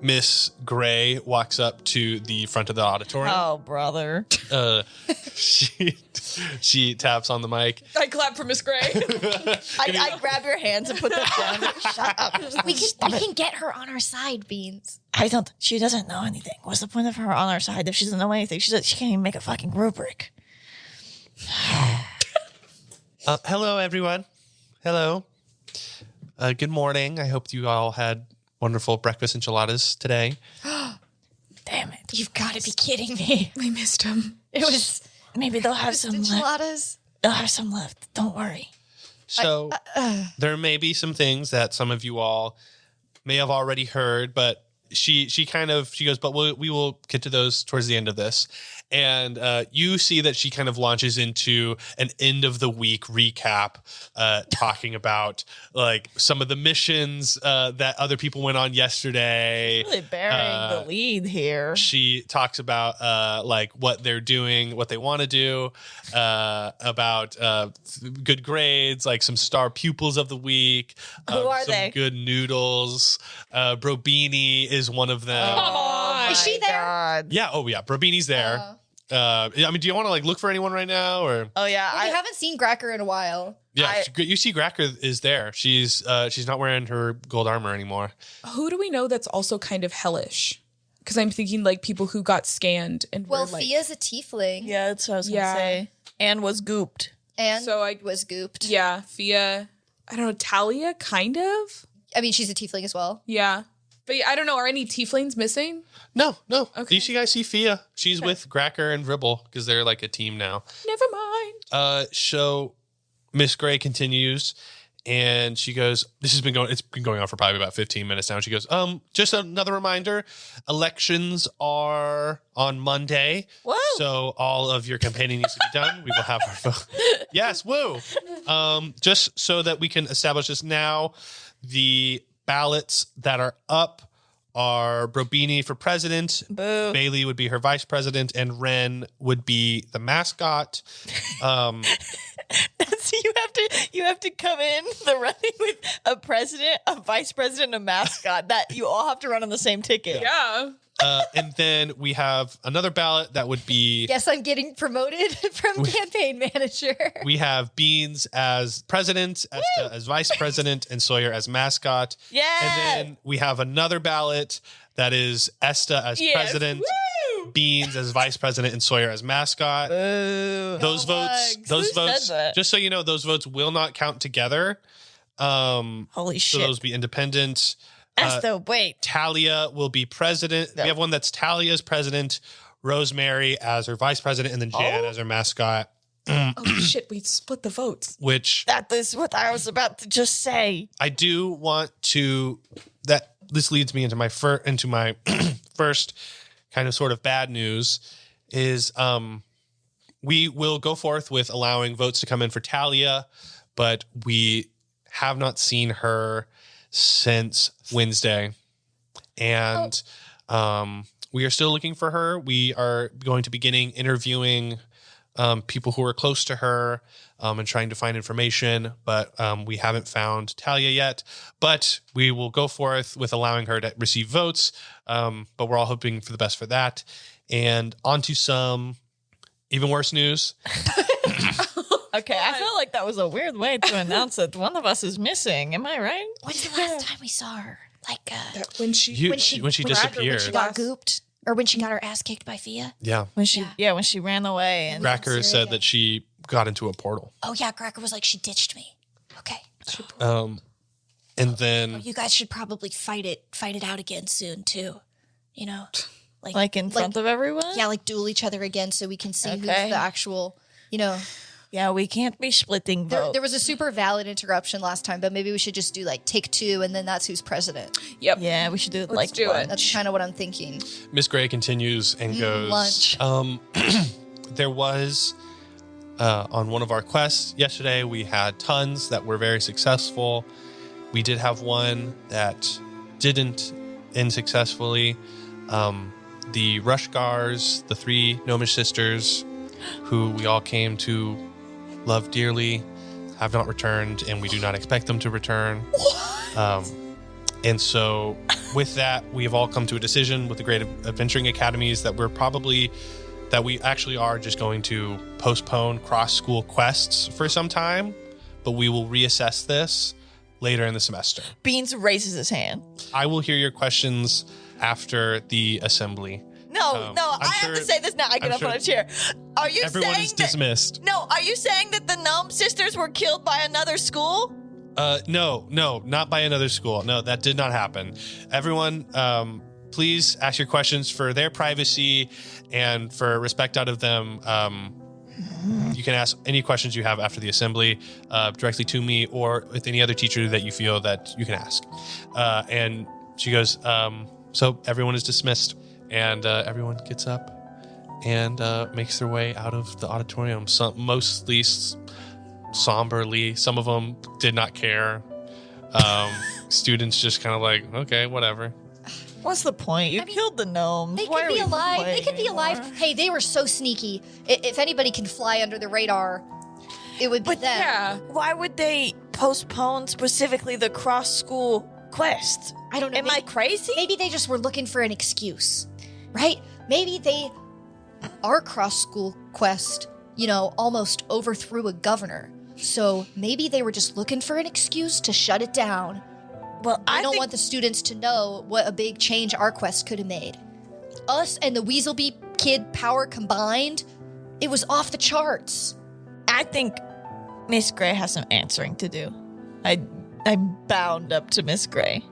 Miss Gray walks up to the front of the auditorium. Oh, brother. She taps on the mic. I clap for Miss Gray. I grab your hands and put them down. Shut up. We can get her on our side, Beans. She doesn't know anything. What's the point of her on our side if she doesn't know anything? She can't even make a fucking rubric. Hello, everyone. Hello. Good morning. I hope you all had wonderful breakfast enchiladas today. Damn it. You've got to be kidding me. We missed him. It was Maybe they'll have some left. enchiladas. They'll have some left. Don't worry. So there may be some things that some of you all may have already heard, but she goes, but we will get to those towards the end of this. And you see that she kind of launches into an end of the week recap, talking about like some of the missions that other people went on yesterday. Really burying the lead here. She talks about like what they're doing, what they want to do, about good grades, like some star pupils of the week. Who are some they? Good noodles. Brobini is one of them. Is she there? God. Yeah. Oh, yeah. Brobini's there. I mean, do you want to like look for anyone right now, or? Oh yeah. We haven't seen Gracker in a while. Yeah, you see, Gracker is there. She's not wearing her gold armor anymore. Who do we know that's also kind of hellish? Because I'm thinking like people who got scanned and Well, were like, Fia's a tiefling. Yeah, that's what I was gonna say. And was gooped. And So I- was gooped. yeah, Fia. I don't know, Talia, kind of. I mean, she's a tiefling as well. Yeah, but yeah, I don't know. Are any tieflings missing? No. Okay. You guys see Fia. She's with Gracker and Vribble because they're like a team now. Never mind. So Miss Gray continues, and she goes, it's been going on for probably about 15 minutes now. She goes, just another reminder, elections are on Monday. Whoa. So all of your campaigning needs to be done. We will have our vote. Yes, woo. Just so that we can establish this now, the ballots that are up are Brobini for president. Boo. Bailey would be her vice president, and Ren would be the mascot. So you have to come in the running with a president, a vice president, and a mascot that you all have to run on the same ticket. Yeah. And then we have another ballot that would be, Guess I'm getting promoted from campaign manager. we have Beans as president, Esta as vice president, and Sawyer as mascot. Yeah. And then we have another ballot that is Esta as Yes. president, Woo! Beans as vice president, and Sawyer as mascot. Boo. Those No votes, bugs. those Who said votes, that? just so you know, those votes will not count together. Holy So shit. those be independent. Esther, wait. Talia will be president. No. We have one that's Talia as president, Rosemary as her vice president, and then Jan as her mascot. Oh shit, we split the votes. Which That is what I was about to just say. I do want to. That this leads me into my first kind of sort of bad news is we will go forth with allowing votes to come in for Talia, but we have not seen her since Wednesday, and we are still looking for her. We are going to beginning interviewing people who are close to her and trying to find information, but we haven't found Talia yet. But we will go forth with allowing her to receive votes, but we're all hoping for the best for that. And on to some even worse news. Okay, I feel like that was a weird way to announce that one of us is missing. Am I right? When's the last time we saw her? Like, That when she When she she got disappeared. gooped? Or when she got her ass kicked by Fia? Yeah. When she ran away and Cracker said that she got into a portal. Oh, yeah, Gracker was like, she ditched me. Okay. And then You guys should probably fight it out again soon, too. You know? like in front of everyone? Yeah, like duel each other again so we can see who's Okay. the actual, you know. Yeah, we can't be splitting votes. There was a super valid interruption last time, but maybe we should just do like take two and then that's who's president. Yep. Yeah, we should do it Let's like do it. lunch. That's kind of what I'm thinking. Miss Gray continues and goes, lunch. there was on one of our quests yesterday, we had tons that were very successful. We did have one that didn't end successfully. The Rushgars, the three Gnomish sisters, who we all came to love dearly, have not returned, and we do not expect them to return. And so with that, we have all come to a decision with the Great Adventuring Academies that we actually are just going to postpone cross-school quests for some time, but we will reassess this later in the semester. Beans raises his hand. I will hear your questions after the assembly. No, I have to say this now. I get up on a chair. Are you Everyone saying is dismissed. No, are you saying that the Gnome Sisters were killed by another school? No, not by another school. No, that did not happen. Everyone, please ask your questions for their privacy and for respect out of them. You can ask any questions you have after the assembly directly to me or with any other teacher that you feel that you can ask. And she goes, so everyone is dismissed. And everyone gets up and makes their way out of the auditorium. Mostly somberly. Some of them did not care. Students just kind of like, okay, whatever. What's the point? You killed the gnomes. They Why could are be we alive. They playing could be alive. anymore? Hey, they were so sneaky. If anybody can fly under the radar, it would be them. Yeah. Why would they postpone specifically the cross-school quest? I don't know. Am I crazy? Maybe they just were looking for an excuse, right? Maybe our cross-school quest, almost overthrew a governor. So maybe they were just looking for an excuse to shut it down. Well, I don't want the students to know what a big change our quest could have made. Us and the Weaselby kid power combined, it was off the charts. I think Miss Gray has some answering to do. I'm bound up to Miss Gray.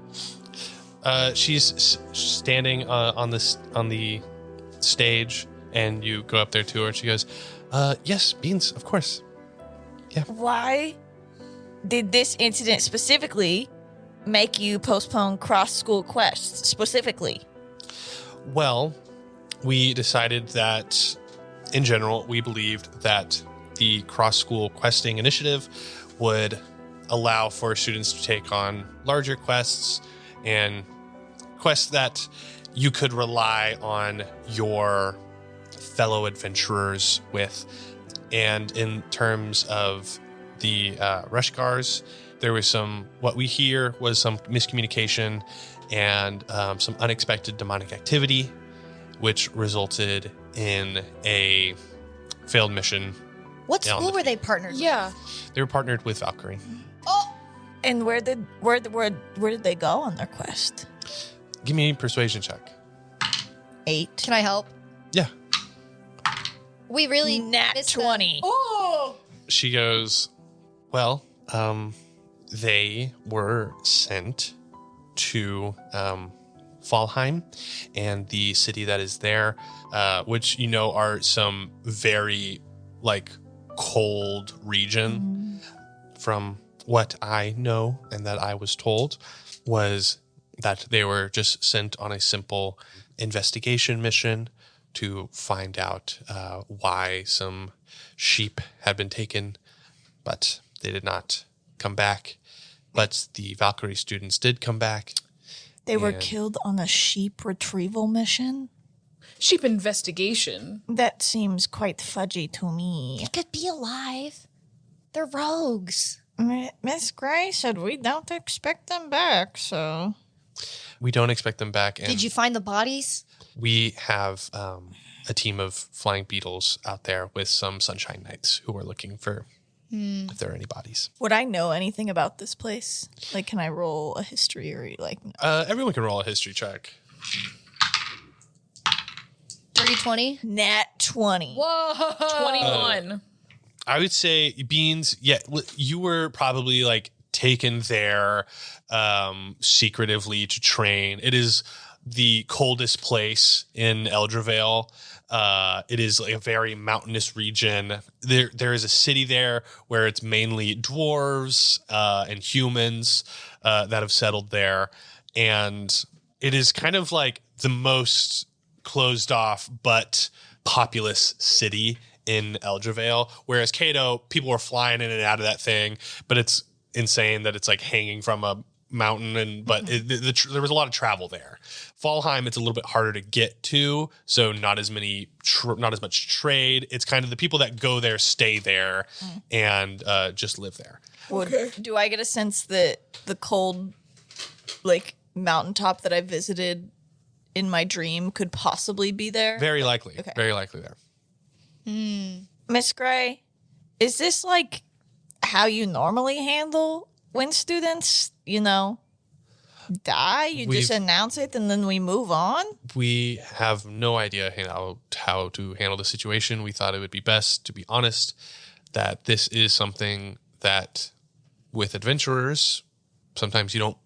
She's standing on the stage, and you go up there to her, and she goes, yes, Beans, of course. Yeah. Why did this incident specifically make you postpone cross-school quests specifically? Well, we decided that, in general, we believed that the cross-school questing initiative would allow for students to take on larger quests and quests that you could rely on your fellow adventurers with. And in terms of the Rushgars, there was what we hear was some miscommunication and some unexpected demonic activity, which resulted in a failed mission. What Yeah, on school the were they partnered with? Yeah. They were partnered with Valkyrie. Oh, And where did they go on their quest? Give me a persuasion check. 8. can I help? Yeah. We really Nat missed them. 20. She goes, well, they were sent to Fallheim and the city that is there, which, are some very, cold region. From what I know and that I was told was that they were just sent on a simple investigation mission to find out why some sheep had been taken, but they did not come back. But the Valkyrie students did come back. They were And- killed on a sheep retrieval mission? Sheep investigation. That seems quite fudgy to me. They could be alive. They're rogues. Miss Gray said we don't expect them back, so... We don't expect them back. And Did you find the bodies? we have a team of flying beetles out there with some sunshine knights who are looking for if there are any bodies. Would I know anything about this place? Can I roll a history or Everyone can roll a history check. 30-20? Nat 20. Whoa. 21. I would say Beans, you were probably taken there secretively to train. It is the coldest place in Eldravale. It is a very mountainous region. There is a city there where it's mainly dwarves and humans that have settled there. And it is kind of the most closed off but populous city in Eldravale. Whereas Cato, people were flying in and out of that thing, but it's insane that it's hanging from a mountain, but there was a lot of travel there. Fallheim, it's a little bit harder to get to, so not as much trade. It's kind of the people that go there stay there and just live there. Do I get a sense that the cold, mountaintop that I visited in my dream could possibly be there? Very likely. Okay. Very likely there. Miss Gray, is this like how you normally handle when students, die? You just We've- announce it and then we move on? We have no idea how to handle the situation. We thought it would be best to be honest that this is something that with adventurers, sometimes you don't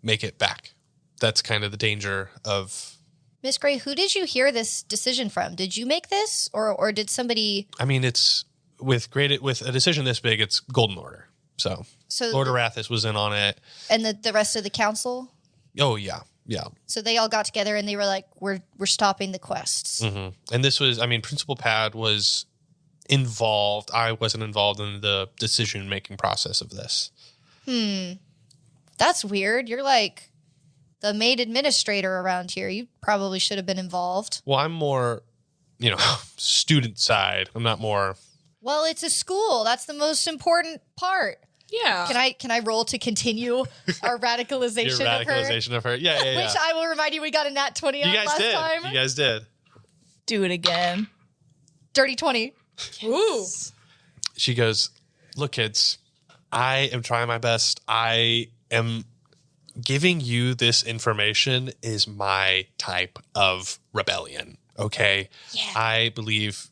make it back. That's kind of the danger of... Miss Gray, who did you hear this decision from? Did you make this, or did somebody? I mean, it's with a decision this big, it's Golden Order. So Lord Arathis was in on it. And the rest of the council? Oh yeah. So they all got together and they were like, "We're stopping the quests." Mm-hmm. And this was, Principal Pad was involved. I wasn't involved in the decision making process of this. That's weird. You're like the maid administrator around here. You probably should have been involved. Well, I'm more, student side. I'm not more. Well, it's a school. That's the most important part. Yeah. Can I roll to continue our radicalization, Your radicalization of her. Yeah. Which I will remind you, we got a nat 20 on You guys last did. time. You guys did. Do it again. Dirty 20. Ooh. She goes, "Look, kids, I am trying my best. I am giving you this information is my type of rebellion. Okay. Yeah. I believe,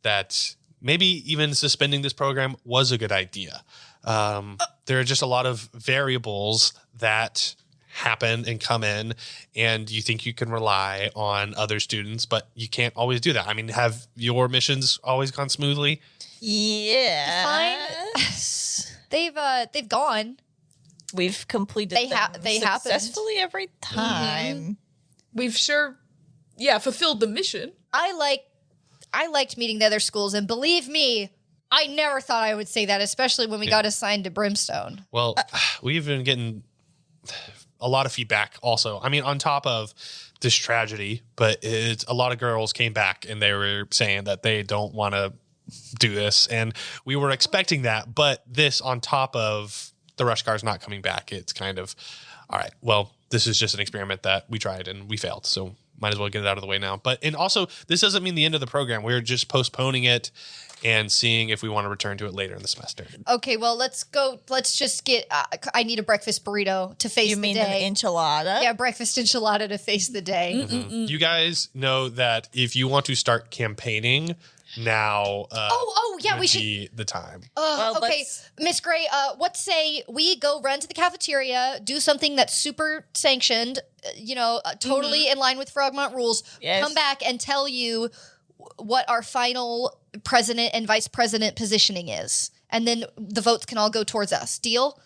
that maybe even suspending this program was a good idea. There are just a lot of variables that happen and come in, and you think you can rely on other students, but you can't always do that. I mean, have your missions always gone smoothly? Yeah. They've gone. We've completed They them happened. successfully every time. We've fulfilled the mission. I liked meeting the other schools, and believe me, I never thought I would say that, especially when we got assigned to Brimstone. Well, we've been getting a lot of feedback also. I mean, on top of this tragedy, but it's a lot of girls came back and they were saying that they don't want to do this. And we were expecting that, but this on top of the rush cars not coming back, it's kind of, all right, well, this is just an experiment that we tried and we failed. So might as well get it out of the way now. And also, this doesn't mean the end of the program. We're just postponing it and seeing if we want to return to it later in the semester. Okay, well, let's go. Let's just get. I need a breakfast burrito to face You the mean day. an enchilada? Yeah, breakfast enchilada to face the day. You guys know that if you want to start campaigning now, Yeah, would we should. be the time. Well, Okay, let's- Miss Gray, what say we go run to the cafeteria, do something that's super sanctioned, totally in line with Frogmont rules, Yes. come back and tell you what our final president and vice president positioning is. And then the votes can all go towards us. Deal?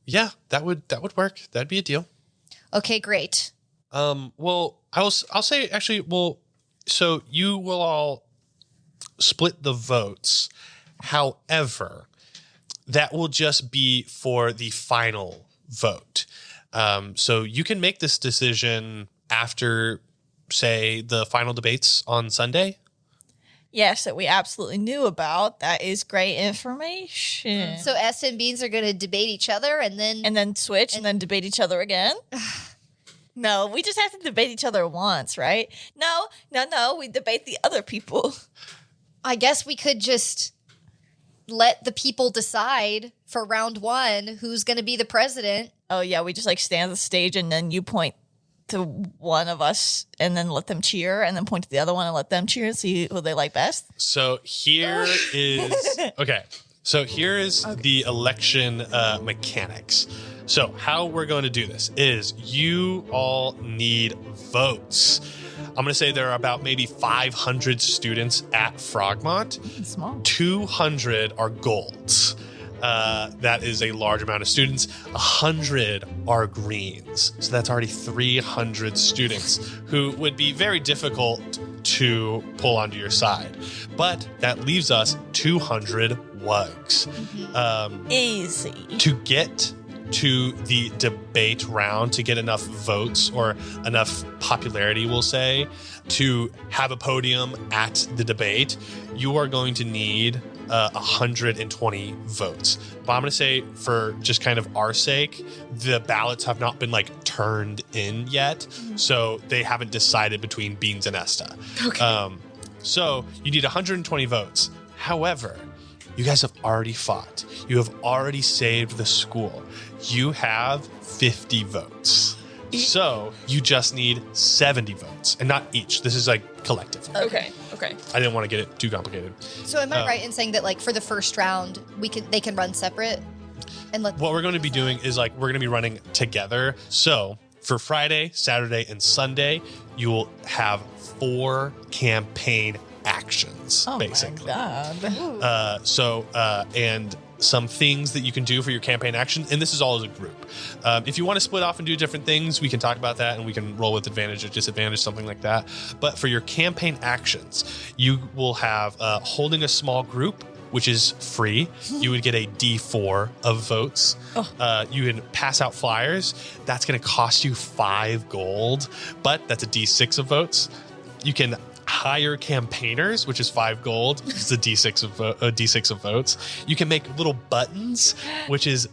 Yeah, that would work. That'd be a deal. Okay, great. Well, I'll say actually. Well, so you will all split the votes. However, that will just be for the final vote. So you can make this decision after, say, the final debates on Sunday. Yes, that we absolutely knew about. That is great information. So Esta and Beans are going to debate each other and then Switch and then debate each other again? No, we just have to debate each other once, right? No, we debate the other people. I guess we could just let the people decide for round one who's going to be the president. Oh, yeah, we just stand on the stage and then you point to one of us and then let them cheer and then point to the other one and let them cheer and see who they like best. So here is okay. So here is the election mechanics. So how we're going to do this is you all need votes. I'm going to say there are about maybe 500 students at Frogmont. Small. 200 are golds. That is a large amount of students. 100 are greens. So that's already 300 students who would be very difficult to pull onto your side. But that leaves us 200 wugs. Easy. To get to the debate round, to get enough votes or enough popularity, we'll say, to have a podium at the debate, you are going to need 120 votes. But I'm going to say, for just kind of our sake, the ballots have not been like turned in yet. So they haven't decided between Beans and Esta. Okay. So you need 120 votes. However, you guys have already fought. You have already saved the school. You have 50 votes. So you just need 70 votes, and not each. This is like collective. Okay. I didn't want to get it too complicated. So am I right in saying that like for the first round they can run separate and let What we're going to be doing is like we're going to be running together. So for Friday, Saturday, and Sunday, you will have 4 campaign actions, basically. My God. And some things that you can do for your campaign action, and this is all as a group. If you want to split off and do different things, we can talk about that, and we can roll with advantage or disadvantage, something like that. But for your campaign actions, you will have holding a small group, which is free. You would get a D4 of votes. You can pass out flyers. That's going to cost you 5 gold, but that's a D6 of votes. You can hire campaigners, which is 5 gold. It's a D6 of votes. You can make little buttons, which is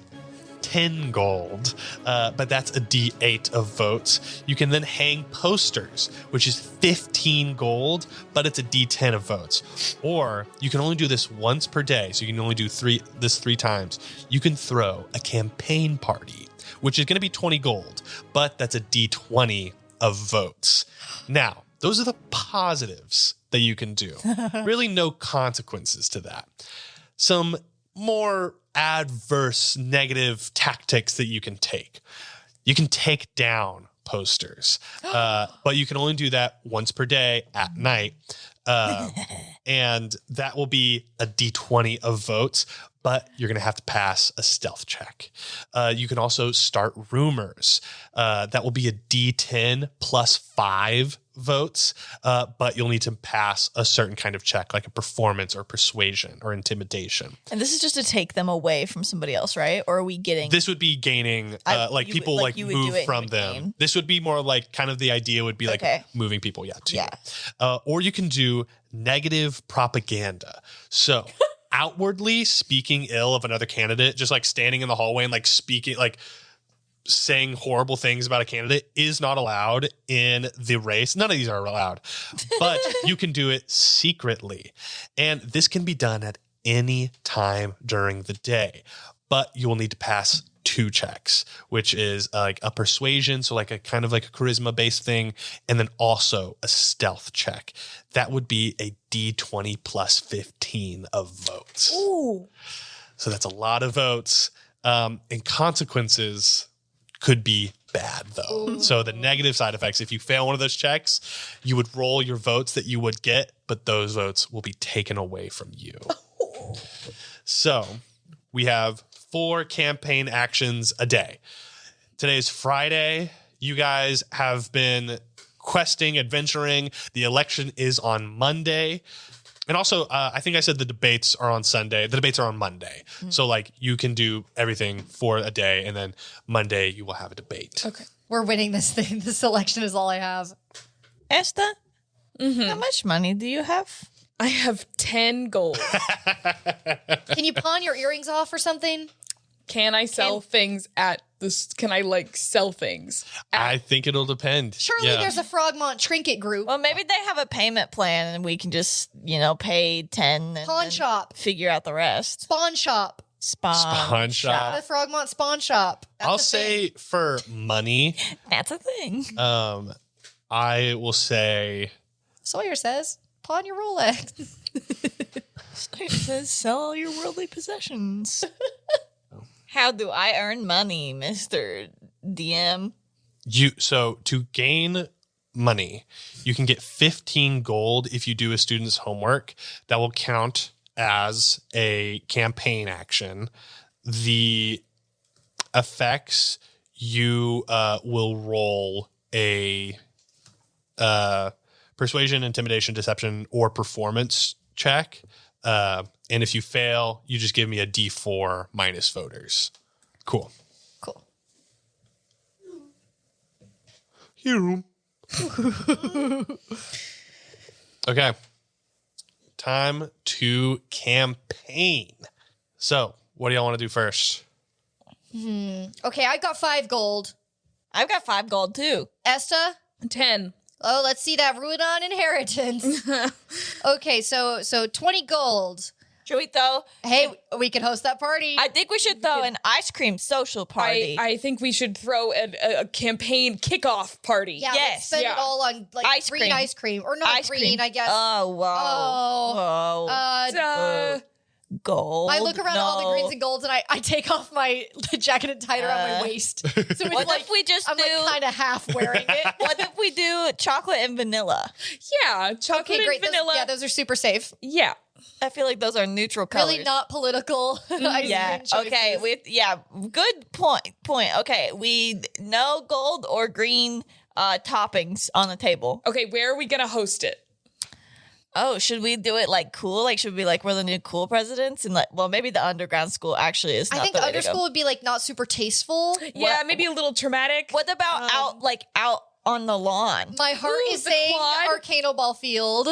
10 gold, but that's a D8 of votes. You can then hang posters, which is 15 gold, but it's a D10 of votes. Or you can only do this once per day, so you can only do this 3 times. You can throw a campaign party, which is going to be 20 gold, but that's a D20 of votes. Now, those are the positives that you can do. Really no consequences to that. Some more adverse, negative tactics that you can take. You can take down posters, but you can only do that once per day at night. And that will be a D20 of votes, but you're going to have to pass a stealth check. You can also start rumors. That will be a D10 plus 5 votes, but you'll need to pass a certain kind of check, like a performance or persuasion or intimidation. And this is just to take them away from somebody else, right? Or are we getting... This would be gaining, like people like move from them. Game. This would be more like kind of the idea would be like moving people, to you. Or you can do negative propaganda. So outwardly speaking ill of another candidate, just like standing in the hallway and like speaking, like saying horrible things about a candidate is not allowed in the race. None of these are allowed, but you can do it secretly. And this can be done at any time during the day, but you will need to pass 2 checks, which is like a persuasion. So like a kind of like a charisma based thing. And then also a stealth check. That would be a D20 plus 15 of votes. Ooh. So that's a lot of votes. And consequences could be bad though. Ooh. So the negative side effects, if you fail one of those checks, you would roll your votes that you would get, but those votes will be taken away from you. So we have 4 campaign actions a day. Today is Friday. You guys have been questing, adventuring. The election is on Monday. And also, I think I said the debates are on Sunday. The debates are on Monday. Mm-hmm. So, like, you can do everything for a day, and then Monday you will have a debate. Okay. We're winning this thing. This election is all I have. Esta, how much money do you have? I have 10 gold. Can you pawn your earrings off or something? Can I sell things at this? Can I like sell things? I think it'll depend. Surely there's a Frogmont trinket group. Well, maybe they have a payment plan and we can just, pay 10 and pawn shop. Figure out the rest. Spawn shop. Spawn shop. The Frogmont spawn shop. That's I'll say for money. That's a thing. I will say Sawyer says, pawn your Rolex. Sawyer says, sell all your worldly possessions. How do I earn money, Mr. DM? So to gain money, you can get 15 gold if you do a student's homework. That will count as a campaign action. The effects, you will roll a persuasion, intimidation, deception, or performance check. And if you fail, you just give me a D4 minus voters. Cool. Here. Okay. time to campaign. So, what do y'all want to do first? Okay, I got 5 gold. I've got 5 gold too. Esta? 10. Oh, let's see that Ruidon inheritance. Okay, so 20 gold. Should we throw? Hey, we can host that party. I think we should throw an ice cream social party. I think we should throw a campaign kickoff party. yeah, yes, let's spend yeah. it all on like Ice green cream. ice cream. Or not Ice green, cream. I guess. Oh, whoa. Whoa. Gold. I look around all the greens and golds and I take off my jacket and tie it around my waist. So it's What like if we just I'm do? like kind of half wearing it. What if we do chocolate and vanilla? Yeah, chocolate Okay, great. and vanilla. Those are super safe. Yeah. I feel like those are neutral colors. Really not political. ice Yeah. cream choices. Okay. Good point. Okay. We no gold or green toppings on the table. Okay, where are we gonna host it? Oh, should we do it like cool? Like, should we be like we're the new cool presidents? And like, well, maybe the underground school actually is. I Not think the the way to go. underschool would be like not super tasteful. Yeah, maybe a little traumatic. What about out on the lawn? My heart Ooh, is the saying quad. Arcano Ball Field.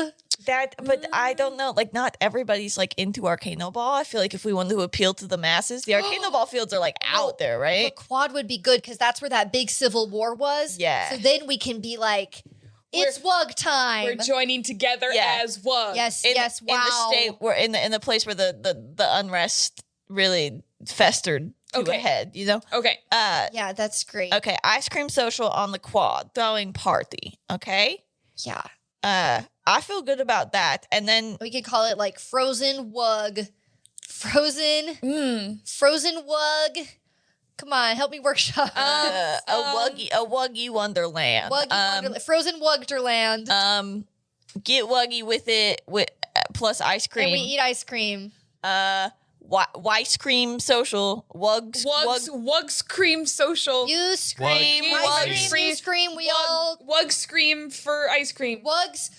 But I don't know. Like, not everybody's like into Arcano Ball. I feel like if we wanted to appeal to the masses, the Arcano Ball fields are like out there, The right? quad would be good because that's where that big civil war was. Yeah. So then we can be like, it's Wug time. We're joining together Yeah. as one. Yes, In, yes, wow. In the state, we're in the place where the unrest really festered to Okay. a head. You know. Okay. Yeah, that's great. Okay. Ice cream social on the quad, throwing party. Okay. Yeah. I feel good about that. And then We could call it like Frozen Wug. Frozen Wug. Come on, help me workshop. a wuggy wonderland. Frozen Wugderland. Get wuggy with it with plus ice cream. And we eat ice cream. Ice cream social. Wugs cream social. You scream, Wug. ice cream, you scream, we all... Wug scream for ice cream. Wugs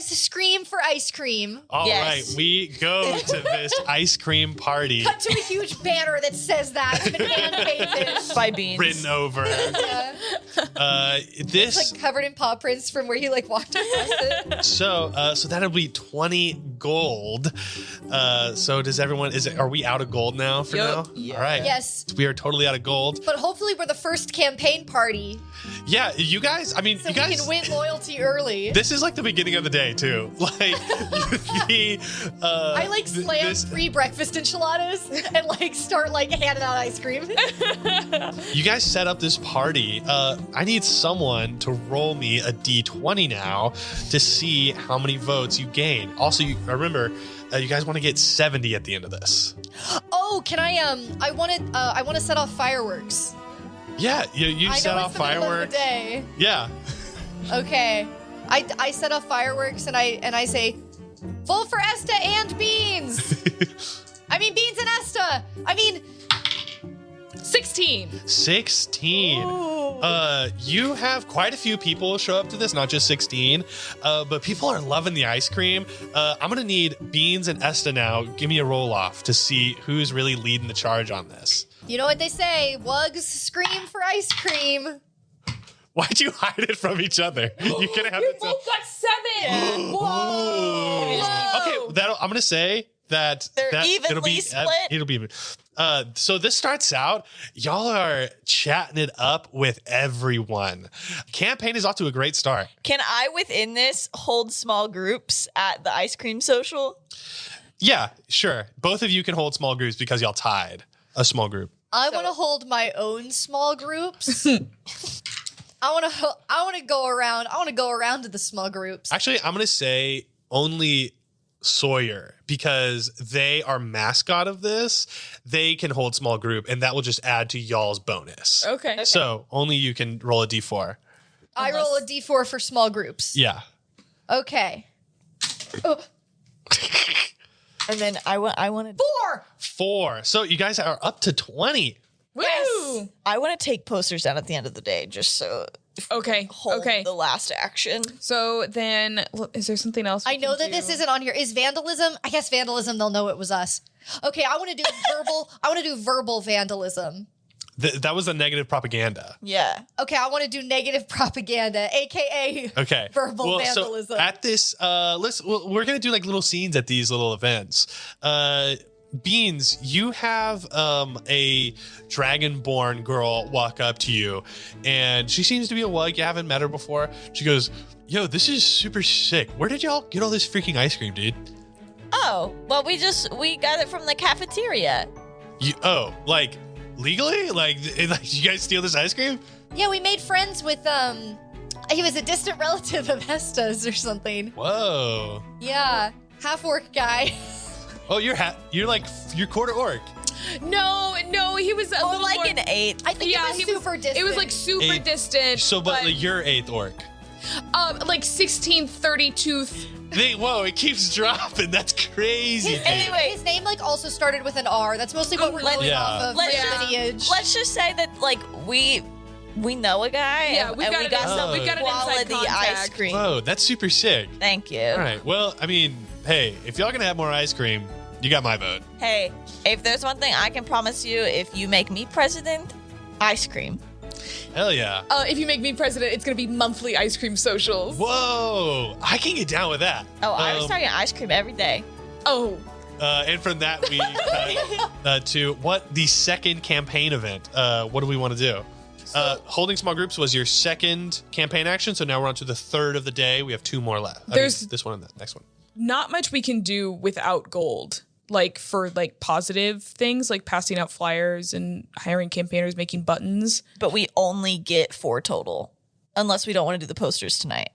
scream for ice cream. All right, Yes. we go to this ice cream party Cut to a huge banner that says that. It's been hand-painted. by Beans. written over. Yeah. This Like covered in paw prints from where you like walked across it. so that'll be 20 gold. So does everyone? Are we out of gold now? For Yup. now, Yeah. all right. Yes. we are totally out of gold. But hopefully we're the first campaign party. Yeah, you guys. I mean, So you we guys. can win loyalty early. This is like the beginning of the day too. Like I like slam free breakfast enchiladas and like start like handing out ice cream. You guys set up this party. I need someone to roll me a d20 now to see how many votes you gain. Also, remember, you guys want to get 70 at the end of this. Oh, can I want to set off fireworks. Yeah, you I set know off it's the middle of fireworks. the day. Yeah. Okay. I set off fireworks and I say, vote for Esta and Beans. I mean Beans and Esta. I mean 16. 16. You have quite a few people show up to this, not just 16, but people are loving the ice cream. I'm gonna need Beans and Esta now. Give me a roll off to see who's really leading the charge on this. you know what they say, Wugs scream for ice cream. Why'd you hide it from each other? You could have We to tell. both got 7. Whoa. Okay, I'm gonna say that They're it'll evenly be split? It'll be even. So this starts out. Y'all are chatting it up with everyone. Campaign is off to a great start. Can I, within this, hold small groups at the ice cream social? Yeah, sure. Both of you can hold small groups because y'all tied a small group. I want to hold my own small groups. I want to go around. I want to go around to the small groups. Actually, I'm gonna say only Sawyer because they are mascot of this. They can hold small group, and that will just add to y'all's bonus. Okay. So only you can roll a d4. I roll a d4 for small groups. Yeah. Okay. Oh, And then I want to 4. 4. So you guys are up to 20. Woo! I want to take posters down at the end of the day just so Okay. hold Okay. the last action. So then, is there something else? I know that this isn't on here. Is vandalism? I guess vandalism. They'll know it was us. Okay, I want to do verbal. I want to do verbal vandalism. That was the negative propaganda. Yeah. Okay, I want to do negative propaganda, aka Okay. verbal vandalism. So at this, we're gonna do like little scenes at these little events. Beans, you have a dragonborn girl walk up to you, and she seems to be a wug. You haven't met her before. She goes, "Yo, this is super sick. Where did y'all get all this freaking ice cream, dude?" Oh, well, we got it from the cafeteria. Like legally? Like you guys steal this ice cream? Yeah, we made friends with he was a distant relative of Esta's or something. Whoa. Yeah, half orc guy. Oh, you're quarter orc. No, he was a little like more, an 8. I think it was super distant. It was like super Eight. distant. So, but like, you're 8th orc. Like 1632. Whoa, it keeps dropping. That's crazy. Anyway. his name like also started with an R. That's mostly what we're going Yeah. off of Let's his just- lineage. Let's just say that like we know a guy. Yeah, and we've got, we got some we've got an inside quality ice contact. cream. Whoa, that's super sick. Thank you. All right. Well, I mean, hey, if y'all gonna have more ice cream, you got my vote. Hey, if there's one thing I can promise you, if you make me president, ice cream. Hell yeah. If you make me president, it's gonna be monthly ice cream socials. Whoa, I can get down with that. Oh, I was talking ice cream every day. Oh, And from that, we cut to what the second campaign event. What do we want to do? Holding small groups was your second campaign action, so now we're on to the third of the day. We have 2 more left. There's- this one and the next one. not much we can do without gold. Like for like positive things, like passing out flyers and hiring campaigners, making buttons. But we only get 4 total, unless we don't want to do the posters tonight.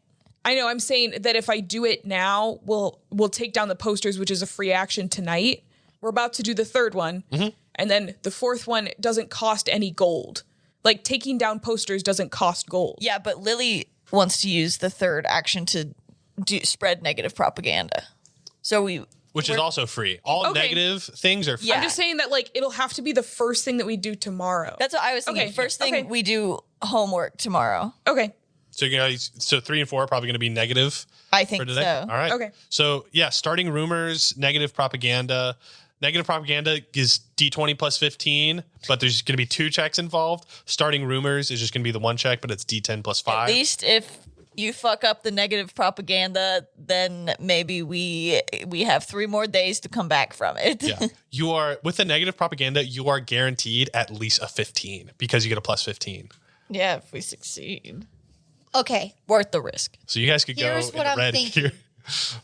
I know. I'm saying that if I do it now, we'll take down the posters, which is a free action tonight. We're about to do the third one, and then the fourth one doesn't cost any gold. Like taking down posters doesn't cost gold. Yeah, but Lily wants to use the third action to spread negative propaganda. So Which is also free. All Okay. negative things are free. Yeah. I'm just saying that like it'll have to be the first thing that we do tomorrow. that's what I was thinking. Okay, First thing okay. we do homework tomorrow. Okay. So you guys, 3 and 4 are probably going to be negative I for think today. so. All right. Okay. So yeah, starting rumors, negative propaganda. Negative propaganda is D20 plus 15, but there's going to be 2 checks involved. Starting rumors is just going to be the 1 check, but it's D10 plus 5. At least if you fuck up the negative propaganda, then maybe we have 3 more days to come back from it. Yeah. You are, with the negative propaganda, you are guaranteed at least a 15 because you get a plus 15. Yeah, if we succeed. Okay, Worth the risk. So you guys could go Here's in what I'm red thinking. here.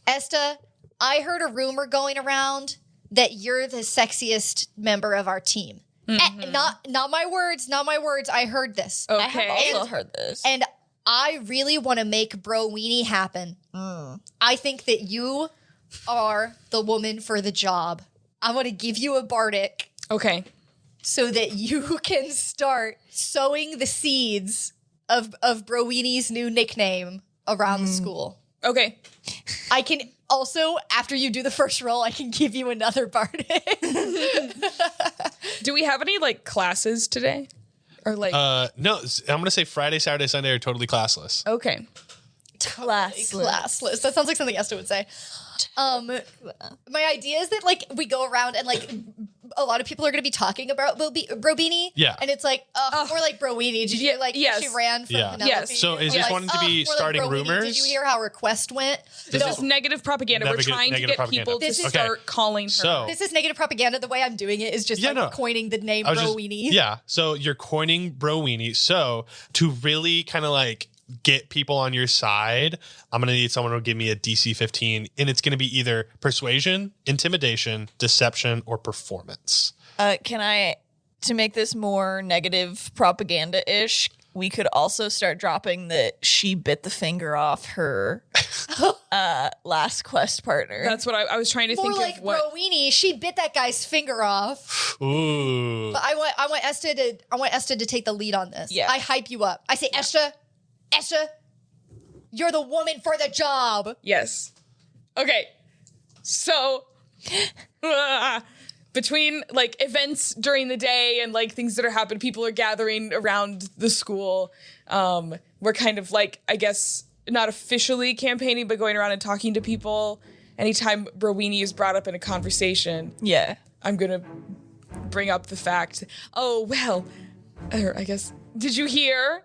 Esta, I heard a rumor going around that you're the sexiest member of our team. Not my words, not my words. I heard this. Okay. I have also heard this. And I really want to make Bro Weenie happen. I think that you are the woman for the job. I want to give you a Bardic Okay. so that you can start sowing the seeds of Bro Weenie's new nickname around the school. Okay. I can also, after you do the first roll, I can give you another Bardic. Do we have any like classes today? Or like No, I'm going to say Friday, Saturday, Sunday are totally classless. okay. Classless. That sounds like something Esther would say. My idea is that like we go around and like a lot of people are going to be talking about Brobeanie. Yeah. And it's like, or like Broweenie. Did you hear like yes. she ran from Yeah. Penelope? Yes. So is Or this like, wanting to be or like starting Broweenie, rumors? Did you hear how her quest went? This is negative propaganda. We're trying to negative get propaganda. people to This is- start calling her. So This is negative propaganda. The way I'm doing it is just coining the name I was just- Broweenie. yeah. So you're coining Broweenie. So to really kind of like get people on your side, I'm going to need someone who will give me a DC 15, and it's going to be either persuasion, intimidation, deception, or performance. Can I, to make this more negative propaganda-ish, we could also start dropping that she bit the finger off her last quest partner. That's what I was trying to More think like of. What Broweenie. She bit that guy's finger off. Ooh. But I want Esta to take the lead on this. Yeah. I hype you up. I say, Esta, you're the woman for the job. Yes. Okay. So between like events during the day and like things that are happening, people are gathering around the school. We're kind of like, I guess, not officially campaigning, but going around and talking to people. Anytime Broweenie is brought up in a conversation, yeah. I'm gonna bring up the fact, oh, well, Or I guess, did you hear?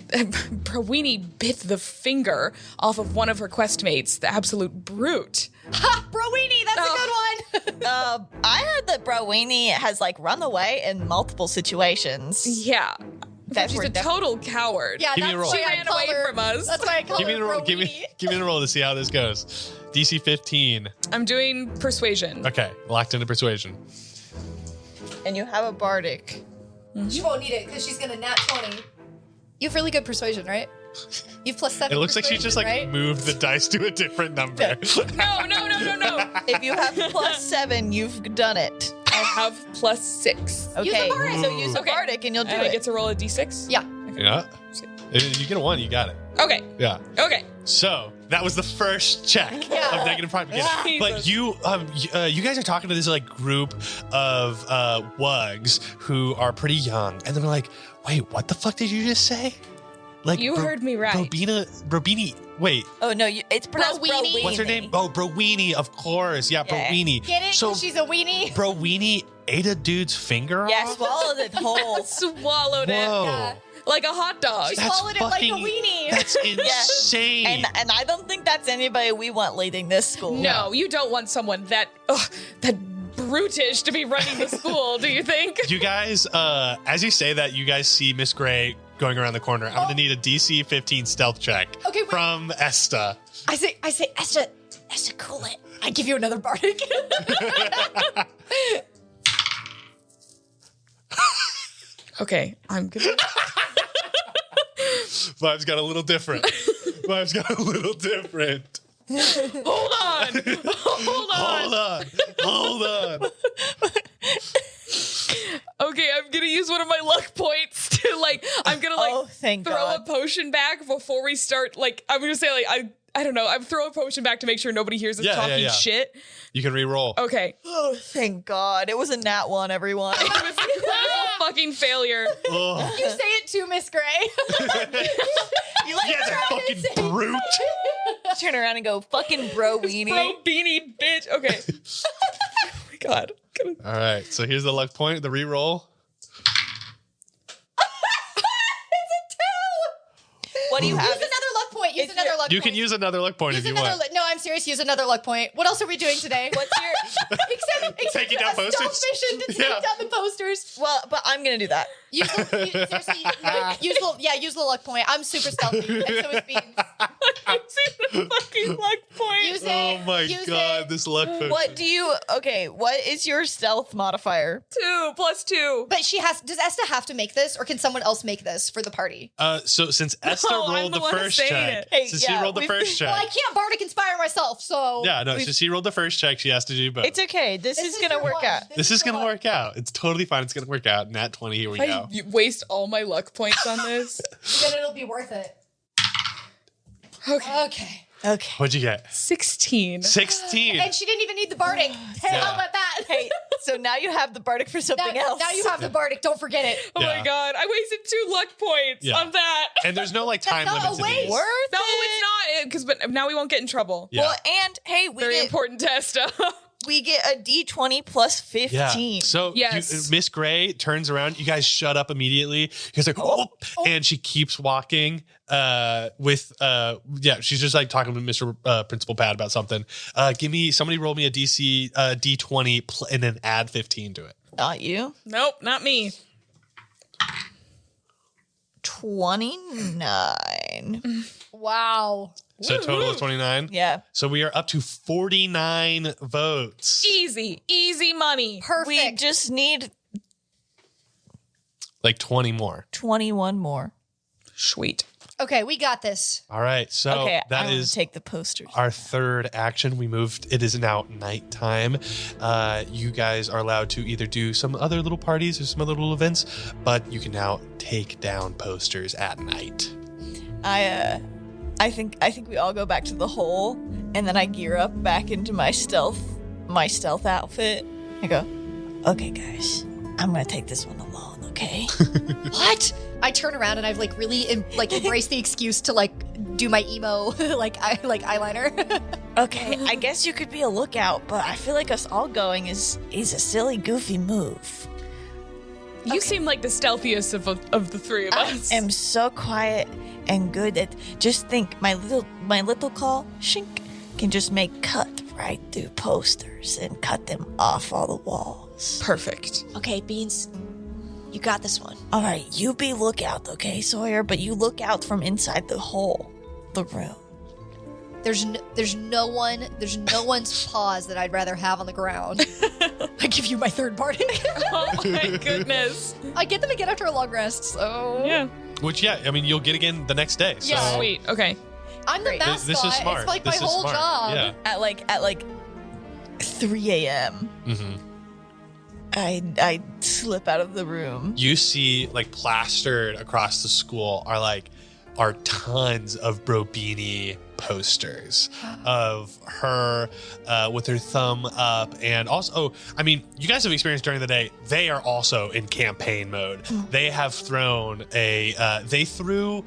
Browini bit the finger off of one of her questmates, the absolute brute. Ha! Browini, that's a good one. I heard that Browini has like run away in multiple situations. Yeah. That's She's where a total coward. Yeah, Give me that's a roll. why She I ran call away her- from us. That's why I call Give me her the roll. Give Browini. me the roll to see how this goes. DC 15. I'm doing persuasion. Okay, locked into persuasion. And you have a bardic. She won't need it because she's gonna nat 20. You have really good persuasion, right? You've plus 7. It looks like she just like right? moved the dice to a different number. No. If you have +7, you've done it. I have +6. Okay, bardic. so use a Okay. bardic and you'll do And I it. get to roll a d6? Yeah. Yeah. You get a 1, you got it. Okay. Yeah. Okay. So that was the first check Yeah. of negative propaganda. Jesus. But you guys are talking to this like group of wugs who are pretty young, and they're like, "Wait, what the fuck did you just say?" Like You heard me right. Brobini. Wait, Oh no, it's pronounced Browini. Browini. what's her name? Oh, Browini, of course. Yeah, Yeah. Browini. Get it? So 'Cause she's a weenie. Browini ate a dude's finger Yeah, off? swallowed it whole. Swallowed Whoa. Yeah. it like a hot dog. She swallowed it like a weenie. That's insane. And I don't think that's anybody we want leading this school. No, you don't want someone that brutish to be running the school, do you think? You guys, as you say that, you guys see Miss Gray going around the corner. I'm gonna need a DC 15 stealth check Okay, wait. from Esta. I say, Esta, cool it. I give you another bardic. Okay, I'm gonna. Vibes got a little different. Vibes got a little different. Hold on. Hold on. Okay, I'm gonna use one of my luck points to I'm gonna Oh, thank throw God. a potion back before we start. I'm gonna say I don't know. I'm throw a potion back to make sure nobody hears us Yeah, talking yeah. shit. You can re-roll. Okay, Oh, thank God. It was a nat 1, everyone. it was a critical fucking failure. Oh. You say it too, Miss Gray. You like Yeah, that fucking brute. turn around and go, fucking bro weenie. Bro beanie bitch. Okay. Oh my God. All right, so here's the luck point, the re-roll. What do you Use have? another luck point. Use It's another your- luck You point. can use another luck point Use if you another. want. No, I'm serious. Use another luck point. What else are we doing today? What's your... except Taking down a stealth posters? mission to take Yeah. down the posters. Well, but I'm going to do that. Use the luck point. I'm super stealthy, and so is Beans. I'm seeing the fucking luck point. Use it. Oh my use God, it. this luck point. What do you... Okay, what is your stealth modifier? 2 + 2. But she has. Does Esta have to make this, or can someone else make this for the party? So since Esther No, I'm rolled the the one first saying check, it. Hey, since yeah, she rolled the we've- first check, Well, I can't bardic inspire myself, so yeah, no, since she rolled the first check, she has to do both. It's okay. This is going to your work one. out. This is gonna your one. work out. It's totally fine. It's gonna work out. Nat 20. Here we If go. I waste all my luck points on this. Then it'll be worth it. Okay. Okay. Okay. What'd you get? 16. 16. And she didn't even need the bardic. Hey, Yeah. how about that? Hey, so now you have the bardic for now, something else. now you have the bardic. Don't forget it. Oh Yeah. my God. I wasted 2 luck points Yeah. on that. And there's no like time not limits a to these. waste. Worth No, it. it's not. But now we won't get in trouble. Yeah. Well, and hey, Very important test. we get a D20 plus 15. Yeah. So Yes. Miss Gray turns around. You guys shut up immediately. You guys are like, oh, and she keeps walking. She's just like talking to Mr. Principal Pat about something. Somebody roll me a DC D20 and then add 15 to it. Not you. Nope, not me. 29. Wow. So total of 29. Yeah. So we are up to 49 votes. Easy money. Perfect. We just need Like 20 more. 21 more. Sweet. Okay, we got this. All right. So Okay, that I is take the posters. our third action. We moved. It is now nighttime. You guys are allowed to either do some other little parties or some other little events, but you can now take down posters at night. I think we all go back to the hole, and then I gear up back into my stealth outfit. I go, okay, guys, I'm gonna take this one alone, okay? What? I turn around and I've like really embraced the excuse to like do my emo eyeliner. Okay, I guess you could be a lookout, but I feel like us all going is a silly, goofy move. You seem like the stealthiest of the three of us. I am so quiet and good at. Just think, my little claw, shink, can just make cut right through posters and cut them off all the walls. Perfect. Okay, Beans, you got this one. All right, you be lookout, okay, Sawyer? But you look out from inside the room. There's no one's paws that I'd rather have on the ground. I give you my third party. Oh my goodness. I get them again after a long rest, so Yeah. Which, yeah, I mean, you'll get again the next day. So. Yeah. Sweet. Okay. I'm the mascot. This is smart. It's like This my is whole smart. job. Yeah. At like 3 a.m. Mm-hmm. I slip out of the room. You see, like, plastered across the school are tons of Brobini posters of her with her thumb up. And also, I mean, you guys have experienced during the day, they are also in campaign mode. They have thrown they threw